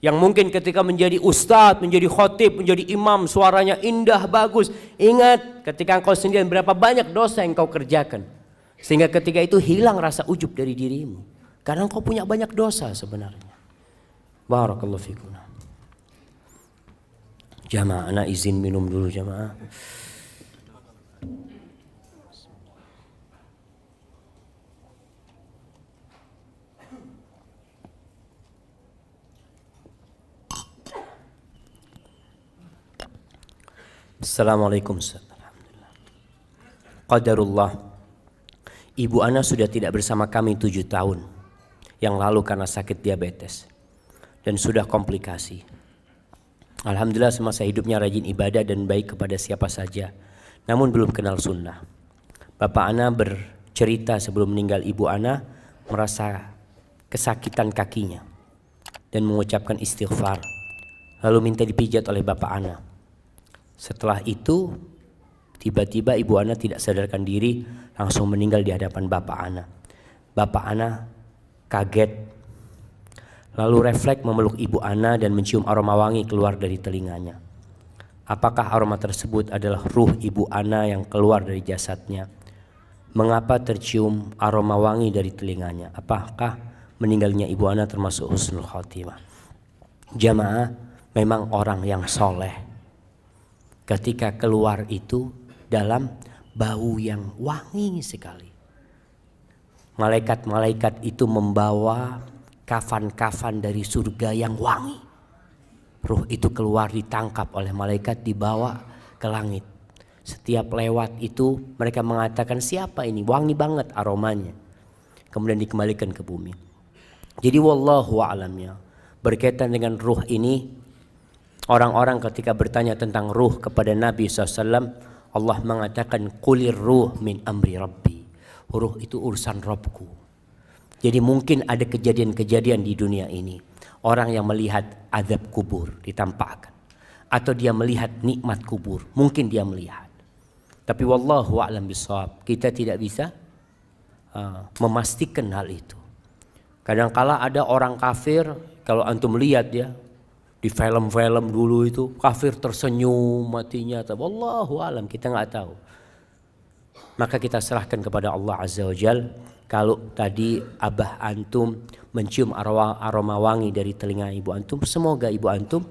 Yang mungkin ketika menjadi ustadz, menjadi khotib, menjadi imam, suaranya indah, bagus. Ingat ketika engkau sendirian berapa banyak dosa yang engkau kerjakan. Sehingga ketika itu hilang rasa ujub dari dirimu. Karena engkau punya banyak dosa sebenarnya. Barakallahu fikum. Jamaah, anak izin minum dulu jamaah. Assalamualaikum. Alhamdulillah. Qadarullah. Ibu ana sudah tidak bersama kami 7 tahun yang lalu karena sakit diabetes dan sudah komplikasi. Alhamdulillah semasa hidupnya rajin ibadah dan baik kepada siapa saja, namun belum kenal sunnah. Bapak ana bercerita sebelum meninggal ibu ana merasa kesakitan kakinya dan mengucapkan istighfar, lalu minta dipijat oleh bapak ana. Setelah itu tiba-tiba ibu ana tidak sadarkan diri, langsung meninggal di hadapan bapak ana. Bapak ana kaget, lalu refleks memeluk ibu ana dan mencium aroma wangi keluar dari telinganya. Apakah aroma tersebut adalah ruh ibu ana yang keluar dari jasadnya? Mengapa tercium aroma wangi dari telinganya? Apakah meninggalnya ibu ana termasuk husnul khotimah? Jamaah, memang orang yang soleh ketika keluar itu dalam bau yang wangi sekali. Malaikat-malaikat itu membawa kafan-kafan dari surga yang wangi. Ruh itu keluar ditangkap oleh malaikat, dibawa ke langit. Setiap lewat itu mereka mengatakan siapa ini, wangi banget aromanya. Kemudian dikembalikan ke bumi. Jadi wallahu a'lamnya, berkaitan dengan ruh ini, orang-orang ketika bertanya tentang ruh kepada Nabi SAW, Allah mengatakan qulir ruh min amri rabbi. Ruh itu urusan Rabbku. Jadi mungkin ada kejadian-kejadian di dunia ini, orang yang melihat azab kubur ditampakkan, atau dia melihat nikmat kubur, mungkin dia melihat. Tapi wallahu a'lam bishawab, kita tidak bisa memastikan hal itu. Kadangkala ada orang kafir, kalau antum lihat ya, di film-film dulu itu kafir tersenyum matinya, tapi wallahu alam, kita nggak tahu. Maka kita serahkan kepada Allah Azza wa Jal. Kalau tadi abah antum mencium aroma wangi dari telinga ibu antum, semoga ibu antum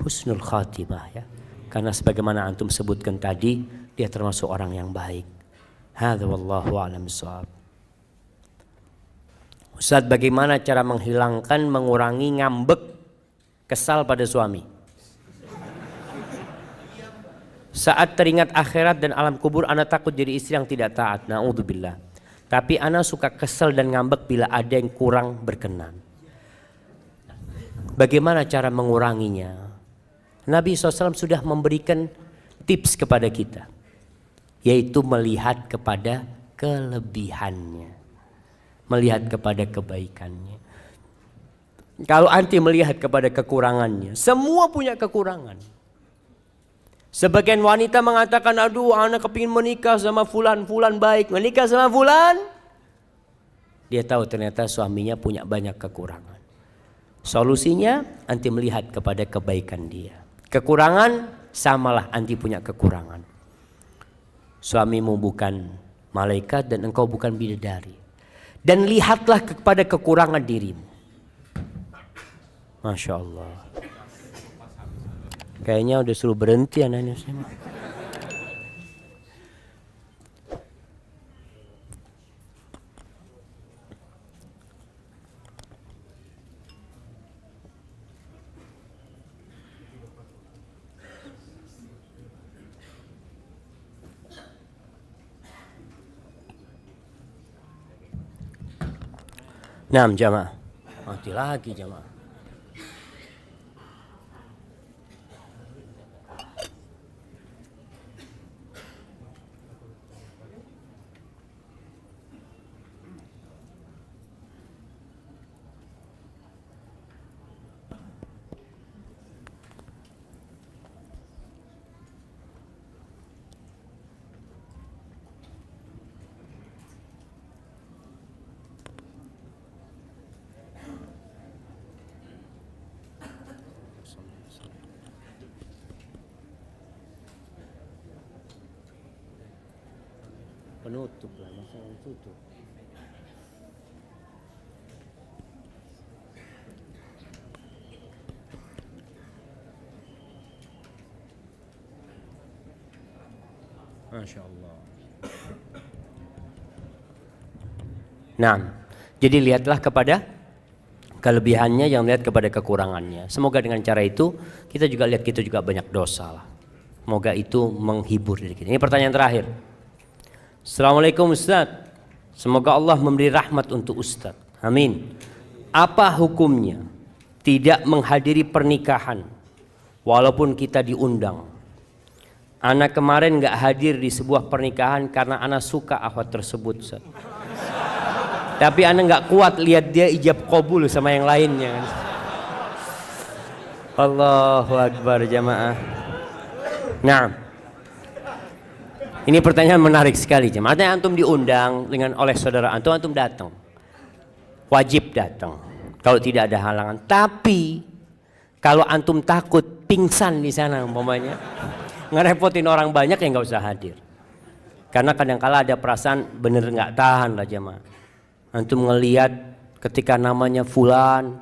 husnul khatimah ya. Karena sebagaimana antum sebutkan tadi, dia termasuk orang yang baik. Hadza wallahu a'lam bishawab. Ustaz, bagaimana cara mengurangi ngambek kesal pada suami? Saat teringat akhirat dan alam kubur, ana takut jadi istri yang tidak taat. Na'udzubillah. Tapi ana suka kesel dan ngambek bila ada yang kurang berkenan. Bagaimana cara menguranginya? Nabi SAW sudah memberikan tips kepada kita, yaitu melihat kepada kelebihannya, melihat kepada kebaikannya. Kalau anti melihat kepada kekurangannya, semua punya kekurangan. Sebagian wanita mengatakan, aduh anak kepingin menikah sama fulan baik, menikah sama fulan. Dia tahu ternyata suaminya punya banyak kekurangan. Solusinya anti melihat kepada kebaikan dia. Kekurangan samalah anti punya kekurangan. Suamimu bukan malaikat dan engkau bukan bidadari. Dan lihatlah kepada kekurangan dirimu. Masya Allah. Kayaknya udah suruh berhenti anaknya. Nah, jamaah. Mati lagi jamaah. Penutup lah, masalah tutup. Masya Allah. Nah, jadi lihatlah kepada kelebihannya, yang lihat kepada kekurangannya. Semoga dengan cara itu kita juga lihat kita juga banyak dosa lah. Semoga itu menghibur diri kita. Ini pertanyaan terakhir. Assalamualaikum Ustaz. Semoga Allah memberi rahmat untuk Ustaz. Amin. Apa hukumnya tidak menghadiri pernikahan walaupun kita diundang? Ana kemarin gak hadir di sebuah pernikahan karena ana suka akhwat tersebut, Ustaz. Tapi ana gak kuat lihat dia ijab qabul sama yang lainnya. Allahu Akbar jamaah. Nah, ini pertanyaan menarik sekali jemaah. Artinya antum diundang dengan oleh saudara antum, antum datang. Wajib datang kalau tidak ada halangan. Tapi kalau antum takut pingsan di sana umpamanya, ngerepotin orang banyak ya nggak usah hadir. Karena kadang-kala ada perasaan bener nggak tahan lah jemaah. Antum ngelihat ketika namanya fulan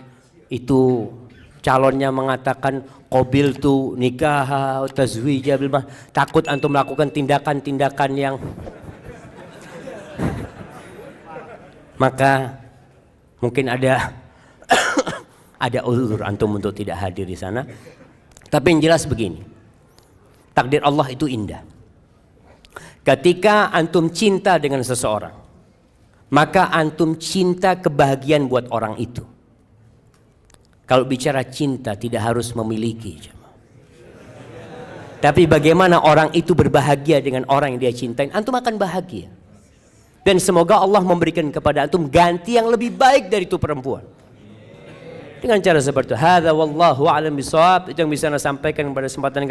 itu calonnya mengatakan qabil tu nikah tazwija bil mah, takut antum melakukan tindakan-tindakan yang maka mungkin ada ada uzur antum untuk tidak hadir di sana. Tapi yang jelas begini, takdir Allah itu indah. Ketika antum cinta dengan seseorang, maka antum cinta kebahagiaan buat orang itu. Kalau bicara cinta tidak harus memiliki. Tapi bagaimana orang itu berbahagia dengan orang yang dia cintai, antum akan bahagia. Dan semoga Allah memberikan kepada antum ganti yang lebih baik dari itu perempuan. Dengan cara seperti itu. Hadza wallahu a'lam bishawab. Itu yang bisa saya sampaikan pada kesempatan